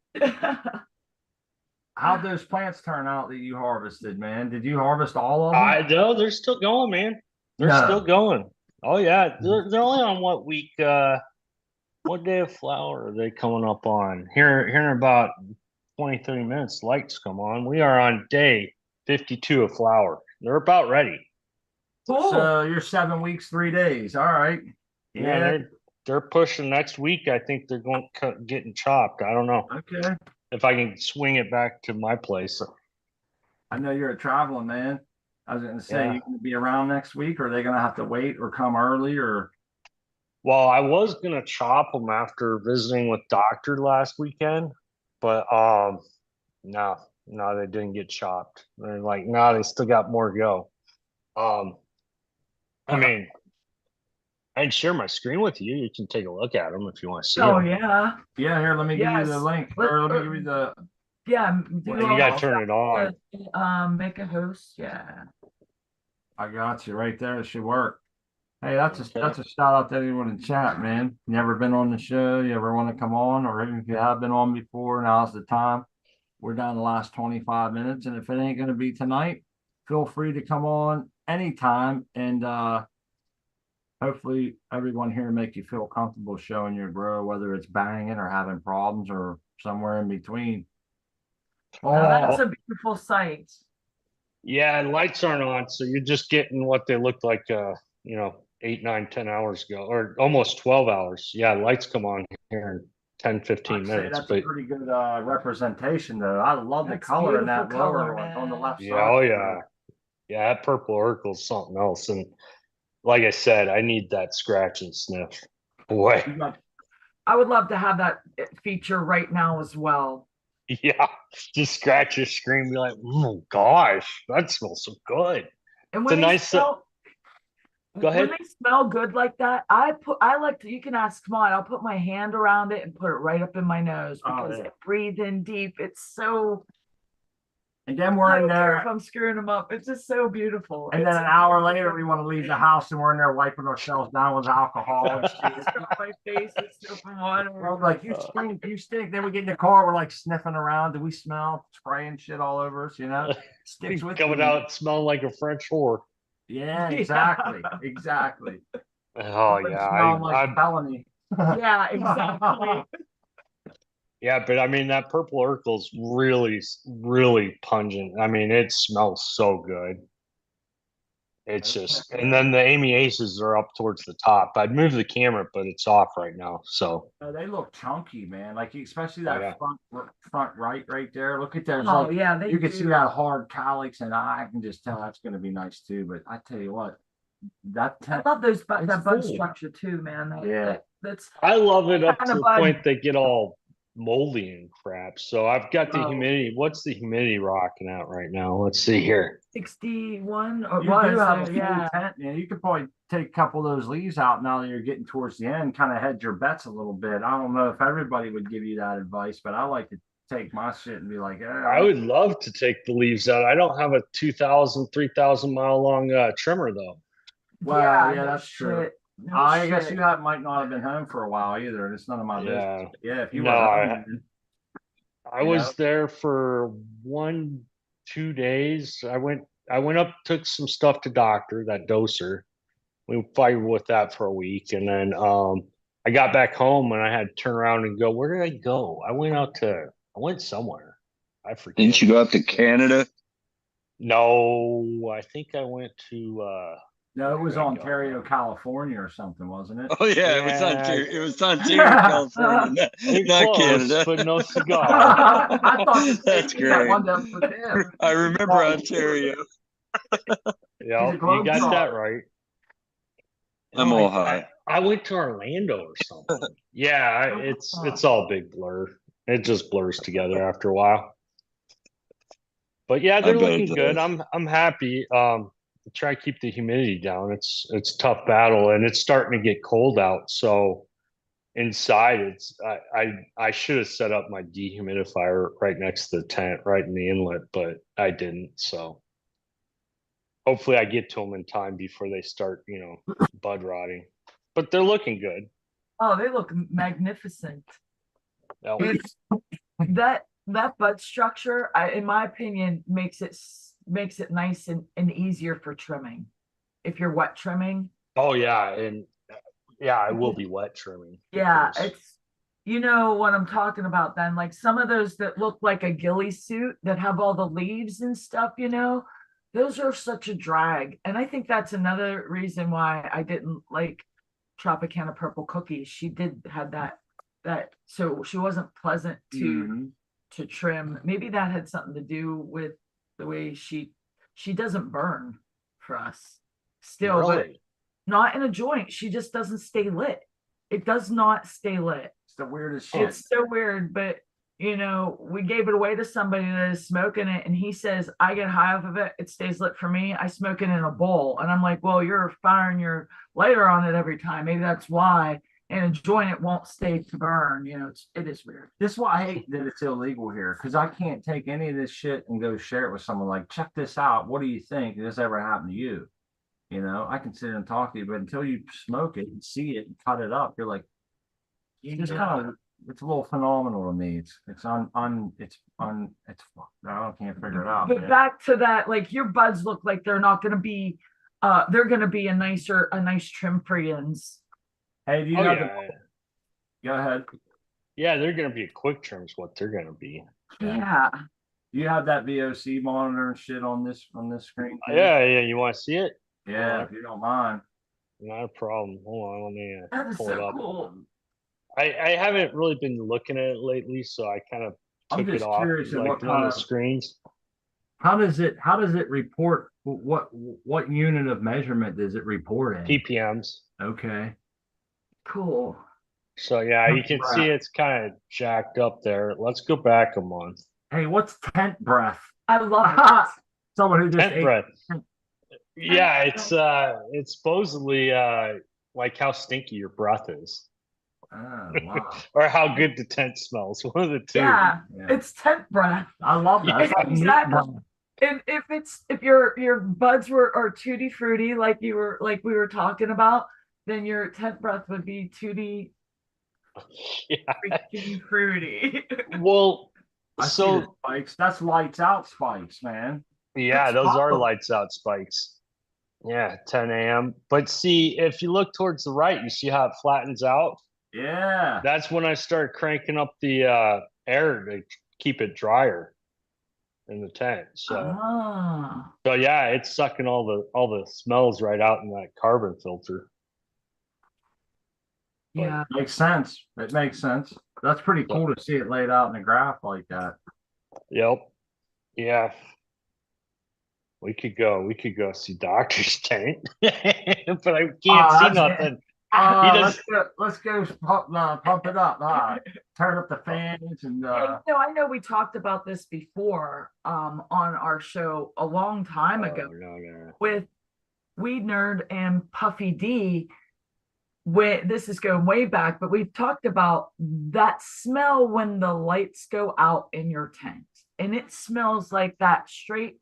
How'd those plants turn out that you harvested, man? Did you harvest all of them? I know they're still going, man. They're No. still going. Oh yeah, they're only on what week? What day of flower are they coming up on? Here in about 20, 30 minutes, lights come on. We are on day 52 of flower. They're about ready. Cool. So you're 7 weeks, 3 days. All right. Yeah, they're pushing next week. I think they're going getting chopped. I don't know Okay. if I can swing it back to my place. I know you're a traveling man. I was going to say, Yeah. you going to be around next week, or are they going to have to wait or come early or? Well, I was gonna chop them after visiting with doctor last weekend, but no, they didn't get chopped. They're like, no, they still got more to go. I mean, I'd share my screen with you. You can take a look at them if you want to see Oh them. yeah, Yeah, here, let me give you the Yes. link, Let- or let me give you the, yeah. Well, You gotta turn it on. Make a host. Yeah. I got you right there. It should work. Hey, that's Okay. a shout out to anyone in chat, man. You ever been on the show? You ever want to come on? Or even if you have been on before, now's the time. We're down the last 25 minutes. And if it ain't gonna be tonight, feel free to come on anytime. And hopefully everyone here make you feel comfortable showing your grow, whether it's banging or having problems or somewhere in between. Now, that's Oh, a beautiful sight. Yeah, and lights aren't on, so you're just getting what they looked like, 8, 9, 10 hours ago, or almost 12 hours. Yeah, lights come on here in 10, 15 I'd say minutes. that's a But pretty good representation though. I love the That's color in that beautiful lower color, one on the man. left yeah, side. oh yeah. Yeah, that purple Urkel's something else. And like I said, I need that scratch and sniff. Boy, You got- I would love to have that feature right now as well. yeah. Just scratch your screen, be like, oh gosh, that smells so good. And It's a when they nice smell, Go ahead. when they smell good like that, I like to, you can ask Maud, I'll put my hand around it and put it right up in my nose Oh, because yeah. I breathe in deep. It's so, And then I we're in don't care if there, I'm screwing them up. It's just so beautiful. and then It's an hour later, we want to leave the house and we're in there wiping ourselves down with alcohol and shit. It's on my face, it's soap and water. We're like, you stink, you stink. Then we get in the car, we're like sniffing around. Do we smell spraying shit all over us? You know, sticks with Coming you. out smelling like a French whore. Yeah, Yeah. exactly, exactly. Oh But yeah, smelling like I'm felony. Yeah, exactly. yeah, but I mean that purple Urkel's really pungent. I mean, it smells so good. It's just, and then the Amy Aces are up towards the top. I'd move the camera, but it's off right now. So They look chunky, man. Like especially Oh, that yeah. front right there. Look at there's Oh like yeah, they you can do. see that hard calyx, and I can just tell that's going to be nice too. But I tell you what, that I love those It's that bud full. structure too, man. Yeah. That's I love it up Kind to of the bud. point they get all moldy and crap. So I've got the Oh. humidity. What's the humidity rocking out right now? Let's see here. 61 or You was do have a full yeah. tent. Yeah, you could probably take a couple of those leaves out now that you're getting towards the end, kind of hedge your bets a little bit. I don't know if everybody would give you that advice, but I like to take my shit and be like, I would love to take the leaves out. I don't have a 2,000, 3,000 mile long trimmer though. Well, yeah, no that's true. shit. No I guess shit. you might not have been home for a while either, and it's none of my Yeah. business. But yeah, if you No, were home, I You was know? there for 2 days. I went up, took some stuff to doctor, that doser. We fired with that for a week. And then I got back home and I had to turn around and go, where did I go? I went somewhere. I forget. Didn't you go out to Canada? No, I think I went to No, it was Where'd I go? Ontario, California, or something, wasn't it? Oh yeah, it was Yeah. Ontario. It was Ontario, California, Ain't not close, Canada. but no cigar. I thought the same That's thing, that great. one that was him. I remember Ontario. Yeah, you got globetrotter. that right. I'm No, all I- high. I went to Orlando or something. Yeah, it's all big blur. It just blurs together after a while. But yeah, they're bet it looking good. does. I'm happy. Try to keep the humidity down. It's a tough battle, and it's starting to get cold out. So inside, I should have set up my dehumidifier right next to the tent, right in the inlet, but I didn't. So hopefully, I get to them in time before they start, bud rotting. But they're looking good. Oh, they look magnificent. Yeah. It's that bud structure, in my opinion, makes it nice and easier for trimming. If you're wet trimming, Oh yeah, and yeah, I will be wet trimming. yeah, because- it's you know what I'm talking about then. Like some of those that look like a ghillie suit that have all the leaves and stuff, those are such a drag. And I think that's another reason why I didn't like Tropicana Purple Cookies. She did have that so she wasn't pleasant Mhm. to trim. Maybe that had something to do with the way she doesn't burn for us still, but Really? not in a joint. She just doesn't stay lit. It does not stay lit. It's the weirdest shit. It's so weird, but you know, we gave it away to somebody that is smoking it, and he says, I get high off of it, it stays lit for me. I smoke it in a bowl. And I'm like, well, you're firing your lighter on it every time. Maybe that's why. And a joint, it won't stay to burn. You know, it is weird. This is why I hate that it's illegal here, because I can't take any of this shit and go share it with someone. Like, check this out. What do you think? Did this ever happen to you? You know, I can sit and talk to you, but until you smoke it and see it and cut it up, you're like, it's kind of, it's a little phenomenal to me. It's I can't figure it out. But Man. back to that, like your buds look like they're not going to be, they're going to be a nice trim for yins. Hey, do you Oh have yeah, go ahead. yeah. They're gonna be quick trims. What they're gonna be. Yeah. Do you have that VOC monitor and shit on this screen? too? Yeah. You want to see it? Yeah, if you don't mind. Not a problem. Hold on, let me That is pull it so up. cool. I haven't really been looking at it lately, so I kind of I'm took it just off curious at like what one kind of the of screens. how does it report what unit of measurement does it report in? PPMs. Okay. Cool. So yeah, you can see it's kind of jacked up there. Let's go back a month. Hey, what's tent breath? I love it. Someone who just Tent ate. breath. Yeah, it's supposedly like how stinky your breath is. Oh, wow. Or how good the tent smells. One of the two. Yeah, Yeah. it's tent breath. I love that. It's like meat Exactly. breath. If your buds are tutti frutti like we were talking about, then your tent breath would be tutti Yeah. freaking fruity. Well, I see the so spikes. That's lights out spikes, man. yeah, That's those are awesome. lights out spikes. Yeah, 10 a.m. But see, if you look towards the right, you see how it flattens out. Yeah. That's when I start cranking up the air to keep it drier in the tent. So Ah, so yeah, it's sucking all the smells right out in that carbon filter. yeah. Makes sense. It makes sense. That's pretty cool to see it laid out in a graph like that. Yep. Yeah. We could go see Doctor's tent, but I can't see nothing. Let's go pump it up. Turn up the fans and I know we talked about this before on our show a long time ago no. with Weed Nerd and Puffy D. This is going way back, but we've talked about that smell when the lights go out in your tent, and it smells like that straight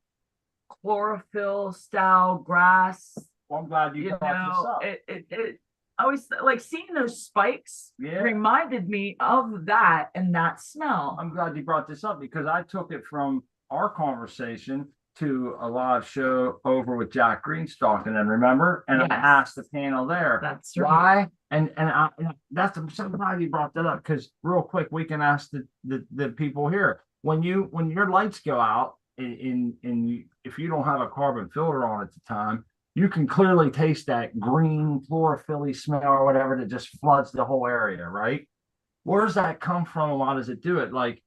chlorophyll style grass. Well, I'm glad you brought this up. It always, like, seeing those spikes Yeah. reminded me of that and that smell. I'm glad you brought this up because I took it from our conversation to a live show over with Jack Greenstock, and then remember, and Yes. I asked the panel there, That's right. why? And I'm so glad you brought that up because real quick we can ask the people here when your lights go out if you don't have a carbon filter on at the time, you can clearly taste that green chlorophyll smell or whatever that just floods the whole area, right? Where does that come from and why does it do it? Like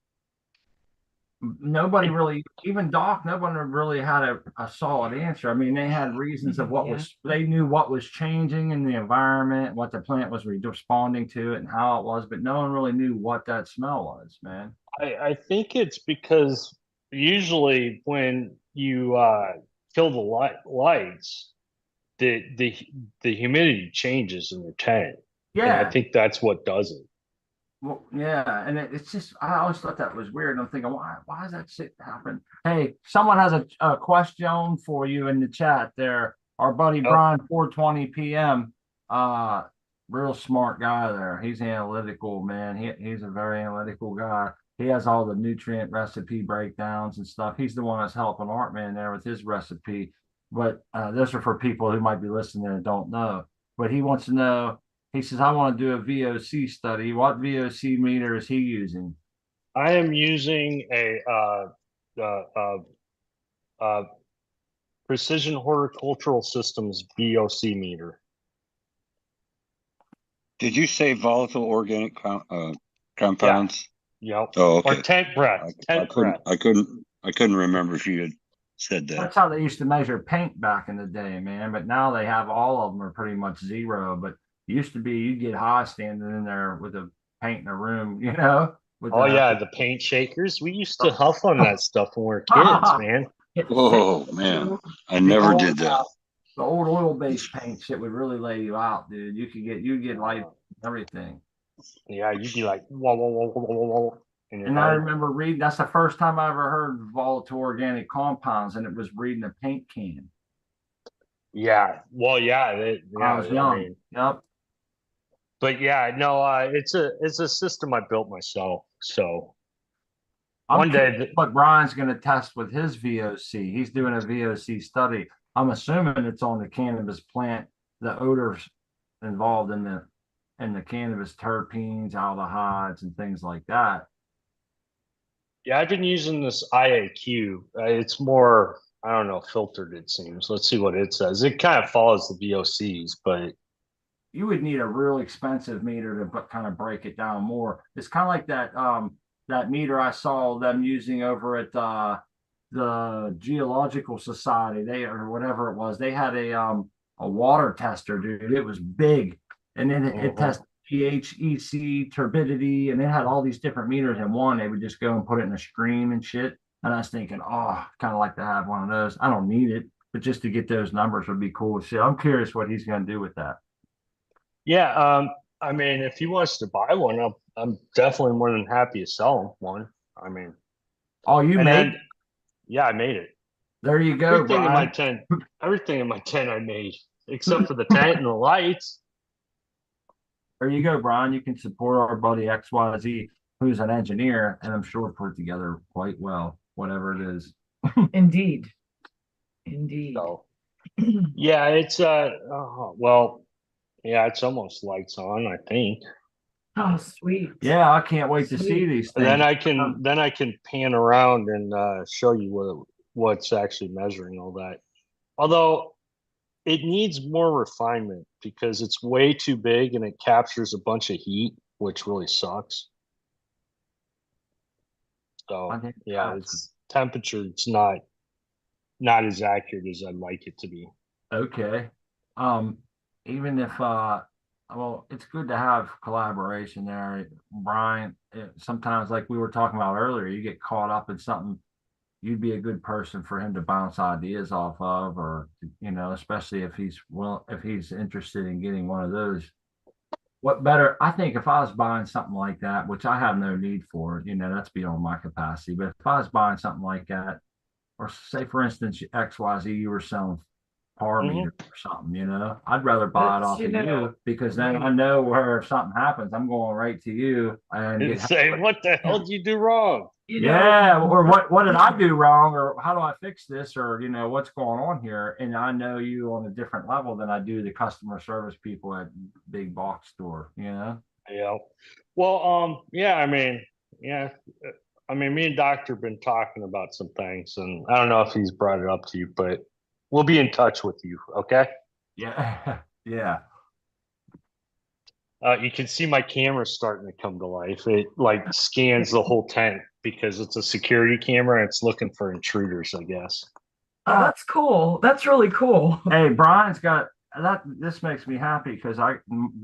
nobody really, even Doc, no one really had a solid answer. I mean, they had reasons of they knew what was changing in the environment, what the plant was responding to it and how it was, but no one really knew what that smell was, man. I think it's because usually when you kill the lights, the humidity changes in your tent. Yeah, and I think that's what does it. Well, yeah, and it's just I always thought that was weird. I'm thinking, why does that shit happen? Hey, someone has a question for you in the chat there. Our buddy Brian, 4:20 p.m. Real smart guy there. He's analytical, man. He's a very analytical guy. He has all the nutrient recipe breakdowns and stuff. He's the one that's helping Artman there with his recipe. But those are for people who might be listening and don't know. But he wants to know. He says, I want to do a VOC study. What VOC meter is he using? I am using a Precision Horticultural Systems VOC meter. Did you say volatile organic compounds? Yep. Oh, okay. Or tent breath. I couldn't remember if you had said that. That's how they used to measure paint back in the day, man. But now they have all of them are pretty much zero. But it used to be you'd get high standing in there with a paint in a room, With Oh the, yeah, the paint shakers. We used to huff on that stuff when we were kids, man. Oh man, I The never old- did that. the old oil-based paint shit would really lay you out, dude. You'd get like everything. Yeah, you'd be like, whoa, whoa, whoa, whoa, whoa, whoa, in your And I head. remember reading, that's the first time I ever heard volatile organic compounds, and it was reading a paint can. Yeah, well, yeah, I was I young. mean, Yep. but yeah, no, it's a system I built myself. So I'm one day, curious what Brian's going to test with his VOC. He's doing a VOC study. I'm assuming it's on the cannabis plant, the odors involved in the cannabis terpenes, aldehydes, and things like that. yeah, I've been using this IAQ. It's more, I don't know, filtered. It seems. Let's see what it says. It kind of follows the VOCs, but You would need a real expensive meter to kind of break it down more. It's kind of like that meter I saw them using over at the Geological Society, they or whatever it was. They had a water tester, dude. It was big, and then it tested pH, EC, turbidity, and it had all these different meters in one. They would just go and put it in a stream and shit. And I was thinking, oh, kind of like to have one of those. I don't need it, but just to get those numbers would be cool as shit. I'm curious what he's going to do with that. yeah, I mean, if he wants to buy one, I'm definitely more than happy to sell him one. I mean, Oh, you and made? then yeah, I made it. There you go, Everything in my Brian. tent, everything in my tent, I made except for the tent and the lights. There you go, Brian. You can support our buddy XYZ, who's an engineer, and I'm sure put it together quite well, whatever it is. Indeed. Indeed. So yeah, it's well, yeah, it's almost lights on, I think. Oh, sweet. Yeah, I can't wait to see these things. Then I can pan around and show you what's actually measuring all that. Although it needs more refinement because it's way too big and it captures a bunch of heat, which really sucks. So yeah, it's temperature. It's not as accurate as I'd like it to be. Okay. Even if well, it's good to have collaboration there, Brian. Sometimes, like we were talking about earlier, you get caught up in something. You'd be a good person for him to bounce ideas off of, or especially if he's interested in getting one of those. What better? I think if I was buying something like that, which I have no need for, that's beyond my capacity. But if I was buying something like that, or say for instance, XYZ, you were selling par meter or something, I'd rather buy it off of you because then I know where if something happens, I'm going right to you and say, what the hell did you do wrong? Or what did I do wrong, or how do I fix this, or what's going on here? And I know you on a different level than I do the customer service people at big box store. Yeah. Well, yeah. I mean, yeah. I mean, me and Doctor been talking about some things, and I don't know if he's brought it up to you, but we'll be in touch with you. Okay. Yeah. Yeah. You can see my camera starting to come to life. It like scans the whole tent because it's a security camera and it's looking for intruders, I guess. Oh, that's cool. That's really cool. Hey, Brian's got that. This makes me happy because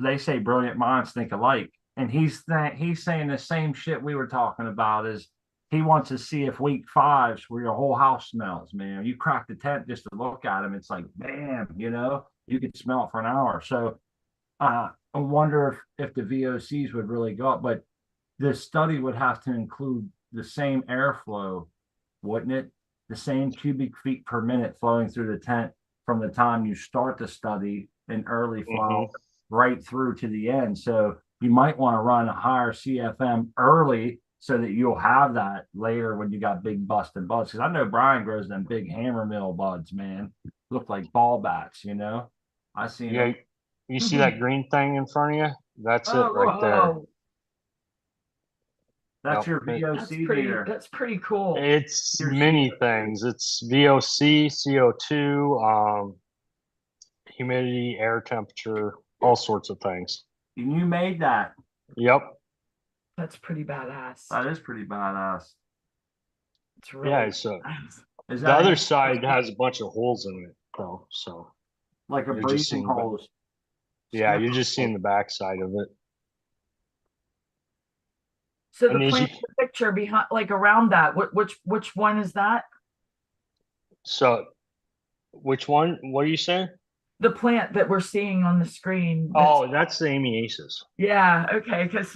they say brilliant minds think alike, and he's saying the same shit we were talking about. Is he wants to see if week 5's where your whole house smells, man. You crack the tent just to look at him. It's like, bam, you could smell it for an hour. So I wonder if the VOCs would really go up, but this study would have to include the same airflow, wouldn't it? The same cubic feet per minute flowing through the tent from the time you start the study in early flower right through to the end. So you might want to run a higher CFM early so that you'll have that later when you got big busting buds. Because I know Brian grows them big hammer mill buds, man. Look like ball bats, I seen them. You see that green thing in front of you? That's it right there. That's your VOC meter. That's pretty cool. It's many things. It's VOC, CO2, humidity, air temperature, all sorts of things. And you made that. Yep. That's pretty badass. That is pretty badass. It's really nice. The other side has a bunch of holes in it, though. So like a breathing holes. Yeah, you're just seeing the back side of it. So the And as you, plant in the picture behind, like around that, which one is that? so which one? What are you saying? The plant that we're seeing on the screen. Oh, that's the Amy Aces. Yeah, okay, because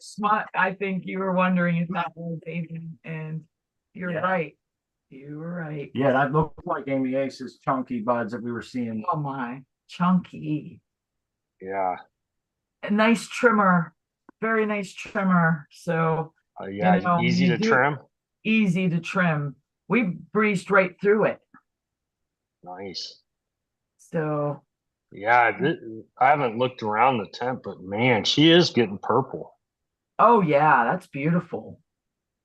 Smart, I think you were wondering if that was Amy, and you're Yeah. right. You were right. Yeah, that looked like Amy Ace's chunky buds that we were seeing. Oh my, chunky. Yeah. A nice trimmer, very nice trimmer. So, Yeah, you know, easy you to do trim. easy to trim. We breezed right through it. Nice. So, Yeah, I haven't looked around the tent, but man, she is getting purple. oh yeah, that's beautiful.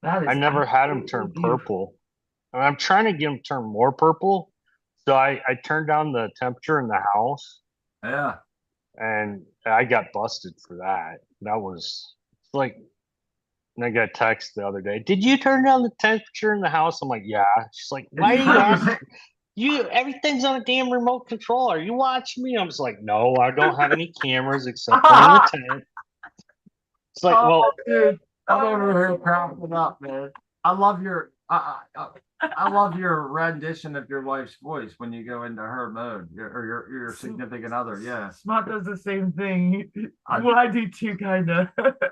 That is I never had them absolutely turn beautiful. purple. And I'm trying to get them turn more purple. So I turned down the temperature in the house Yeah. and I got busted for that. That was it's like, and I got a text the other day. Did you turn down the temperature in the house? I'm like, yeah. She's like, why are you asking? Everything's on a damn remote control. Are you watching me? I was like, no, I don't have any cameras except for in the tent. It's like, Oh, well, dude. I'm over here cracking up, man. I love your I love your rendition of your wife's voice when you go into her mode, or your significant other. Yeah, Smart does the same thing. I- Well, I do too, kind of.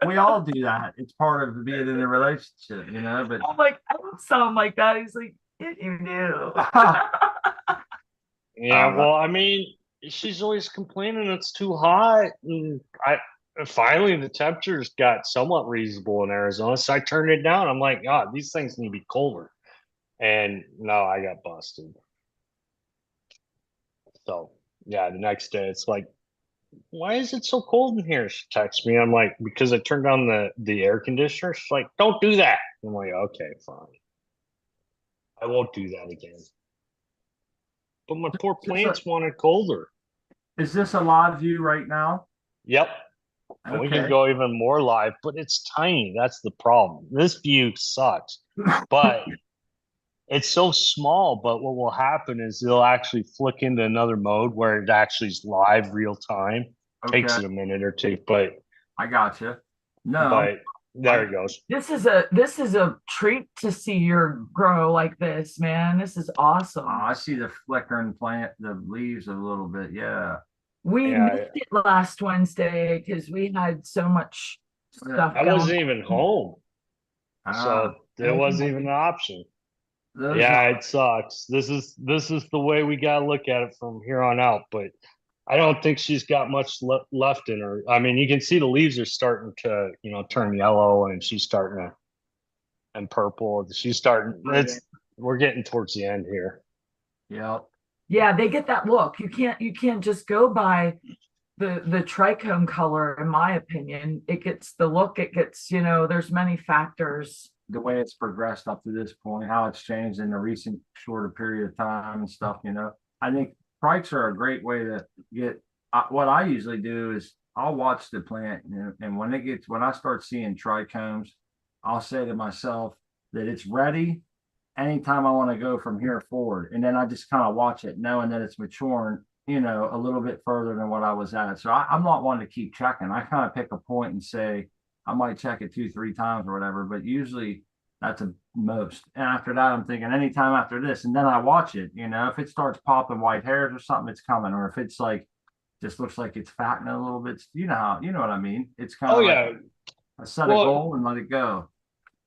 we all do that. It's part of being in a relationship, you know. But I'm like, I don't sound like that. He's like, yeah, you do. yeah, well, I mean, she's always complaining it's too hot. And finally the temperatures got somewhat reasonable in Arizona. So I turned it down. I'm like, God, these things need to be colder. And no, I got busted. So yeah, the next day it's like, why is it so cold in here? She texts me. I'm like, because I turned on the air conditioner. She's like, don't do that. I'm like, okay, fine. I won't do that again. But my poor plants wanted colder. is this a live view right now? Yep. And we can Okay. go even more live, but it's tiny. That's the problem. This view sucks, but it's so small. But what will happen is it'll actually flick into another mode where it actually is live real time. Takes Okay, it a minute or two, but I got you. No, there it goes. This is a treat to see your grow like this, man. This is awesome. I see the flickering plant, the leaves a little bit. Yeah, We Yeah, missed it last Wednesday because we had so much stuff I going wasn't even home, so it wasn't even an option. those Yeah, it sucks. This is the way we gotta look at it from here on out. But I don't think she's got much left in her. I mean, you can see the leaves are starting to, turn yellow, and she's starting to, and purple. She's starting. We're getting towards the end here. Yeah. Yeah, they get that look. You can't just go by the trichome color, in my opinion. It gets the look, it gets, there's many factors. The way it's progressed up to this point, how it's changed in the recent shorter period of time and stuff, I think trikes are a great way to get. What I usually do is I'll watch the plant, and when I start seeing trichomes, I'll say to myself that it's ready anytime I want to go from here forward, and then I just kind of watch it, knowing that it's maturing, a little bit further than what I was at. So I'm not one to keep checking. I kind of pick a point and say, I might check it 2-3 times or whatever, but usually that's a most. And after that, I'm thinking anytime after this, and then I watch it. If it starts popping white hairs or something, it's coming. Or if it's like just looks like it's fattening a little bit, you know what I mean. It's kind of like a set a goal and let it go.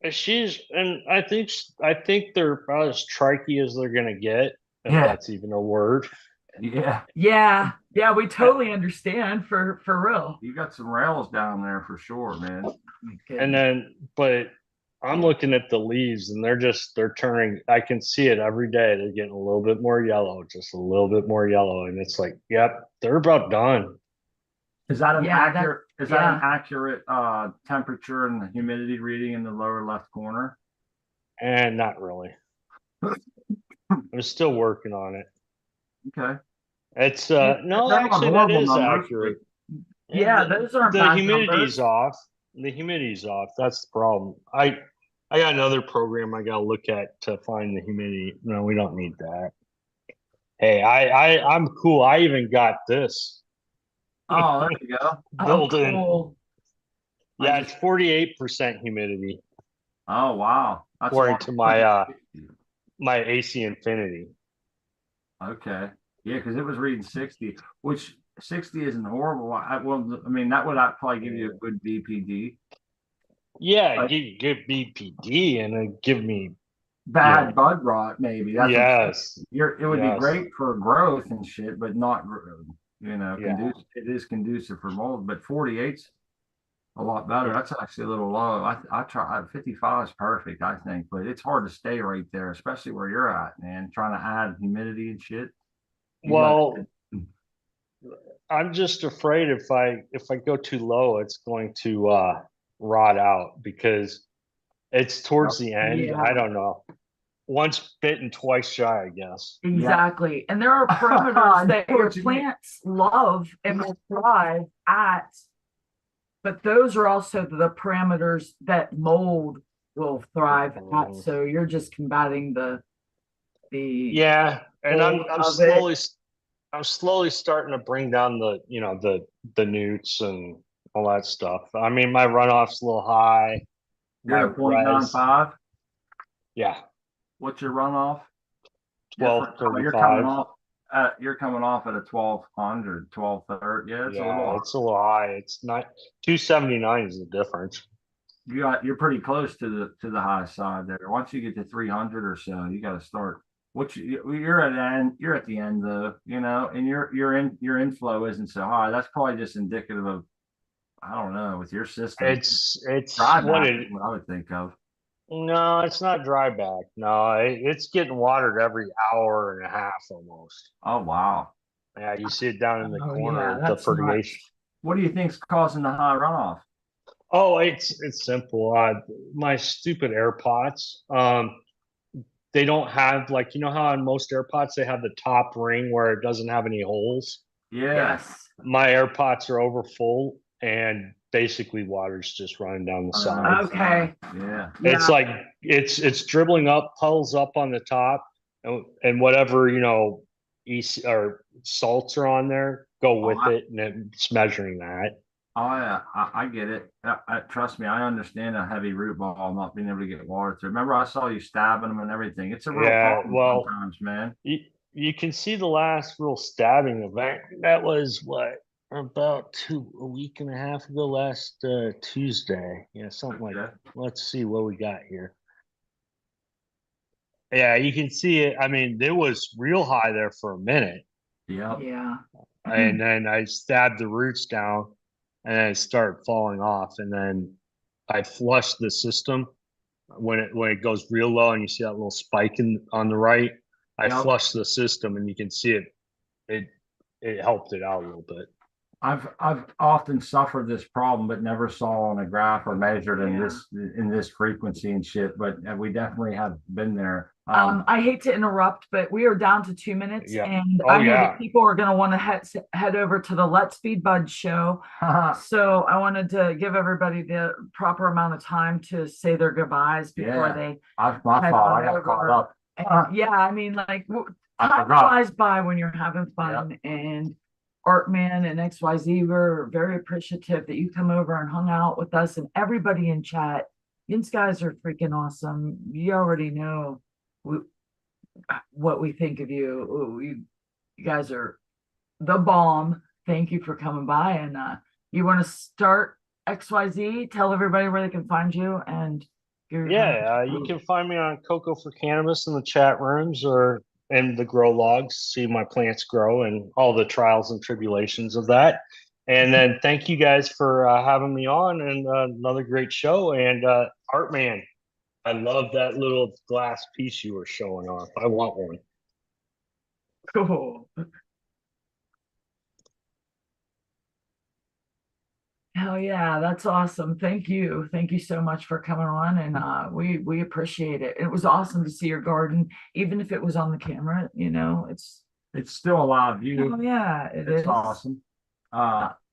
And I think they're about as tricky as they're gonna get, if that's even a word. Yeah, we totally understand for real. You got some rails down there for sure, man. And then, but I'm looking at the leaves, and they're turning. I can see it every day. They're getting a little bit more yellow, just a little bit more yellow, and it's like, yep, they're about done. Is that an accurate temperature and the humidity reading in the lower left corner? And not really. I'm still working on it. Okay. It's no, actually that is accurate. Yeah, those aren't the bad humidity's numbers. off. The humidity's off. That's the problem. I got another program I gotta look at to find the humidity. No, we don't need that. Hey, I'm cool. I even got this. Oh, there you go. Built in. Cool. Yeah, it's 48% humidity Oh, wow. That's a according lot. to my AC Infinity. Okay. Yeah, because it was reading 60, which 60 isn't horrible. Well, I mean, that would probably give you a good BPD. Yeah, But give BPD and then give me bad bud rot, maybe. That's what I'm saying. yes, It would be yes, great for growth and shit, but not, yeah. conducive. It is conducive for mold, but 48's a lot better. That's actually a little low. I try 55 is perfect, I think, but it's hard to stay right there, especially where you're at, man. Trying to add humidity and shit. You got Well, I'm just afraid if I go too low, it's going to rot out because it's towards the end. Yeah. I don't know. Once bitten, twice shy, I guess. Exactly. And there are I parameters know that your what you mean. plants love and will thrive at, but those are also the parameters that mold will thrive at. So you're just combating the Yeah, and mold of it. I'm slowly starting to bring down the newts and all that stuff. I mean, my runoff's a little high. My You're at a res, 0.95. yeah, What's your runoff? You're coming 1235. off you're coming off at a 1200, 1230. Yeah, it's a little Yeah, it's a little high. It's not 279 is the difference. you're pretty close to the high side there. Once you get to 300 or so, you got to start. You're at the end though, and your inflow isn't so high. That's probably just indicative of, I don't know, with your system. It's Dry what back it. is what I would think of. No, it's not dry back. No, it's getting watered every hour and a half almost. Oh, wow. Yeah, you see it down in the Oh, corner yeah, of the that's not. fertigation. What do you think's causing the high runoff? Oh, it's simple. My stupid air pots. They don't have like how in most air pots they have the top ring where it doesn't have any holes. Yeah. Yes. My air pots are over full and basically water's just running down the side. Okay. Yeah. It's Yeah. like it's dribbling up, puddles up on the top, and whatever or salts are on there go with it, and it's measuring that. Oh yeah, I get it. Trust me, I understand a heavy root ball not being able to get water through. Remember, I saw you stabbing them and everything. It's a real Yeah, problem well, sometimes, man. you can see the last real stabbing event. That was what about a week and a half ago, last Tuesday. Yeah, something like that. Let's see what we got here. Yeah, you can see it. I mean, it was real high there for a minute. Yeah. Yeah. And then I stabbed the roots down and then it started falling off. And then I flushed the system when it goes real low and you see that little spike on the right. I Yep. flushed the system and you can see it helped it out a little bit. I've often suffered this problem, but never saw on a graph or measured in this frequency and shit. But we definitely have been there. I hate to interrupt, but we are down to 2 minutes, Yeah. and Oh, I know yeah. that people are going to want to head over to the Let's Feed Bud show. So I wanted to give everybody the proper amount of time to say their goodbyes before they. That's my head fault. on I got over. caught up. And, yeah, I mean, like I time forgot. flies by when you're having fun, and Artman and XYZ were very appreciative that you come over and hung out with us and everybody in chat. These guys are freaking awesome. You already know what we think of you. You guys are the bomb. Thank you for coming by. And you want to start XYZ? Tell everybody where they can find you. And you can find me on Cocoa for Cannabis in the chat rooms or in the grow logs, see my plants grow and all the trials and tribulations of that. And then thank you guys for having me on and another great show. And Artman, I love that little glass piece you were showing off. I want one. Cool. Hell yeah, that's awesome. Thank you. Thank you so much for coming on, and we appreciate it. It was awesome to see your garden, even if it was on the camera, it's still a live view. Oh yeah, it's awesome.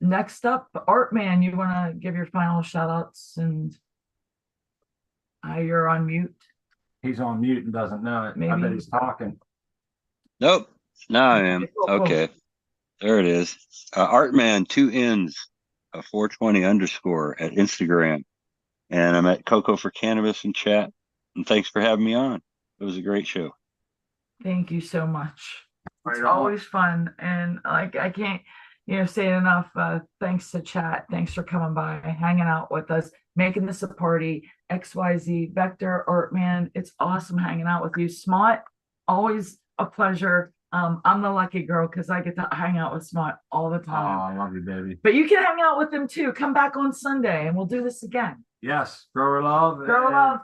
Next up, Artman, you want to give your final shout outs, and you're on mute. He's on mute and doesn't know it. Maybe. I bet he's talking. Nope. Now I am. Cool. Okay. There it is. Artman, 2 N's. 420 underscore at Instagram. And I'm at Coco for Cannabis and Chat. And thanks for having me on. It was a great show. Thank you so much. It's Right on. always fun. And like, I can't, say it enough. Thanks to chat. Thanks for coming by, hanging out with us, making this a party. XYZ Vector, or man, it's awesome hanging out with you. Smart, always a pleasure. I'm the lucky girl because I get to hang out with Smart all the Oh, time. I love you, baby. But you can hang out with them too. Come back on Sunday and we'll do this again. Yes, grower love. Grow and- love.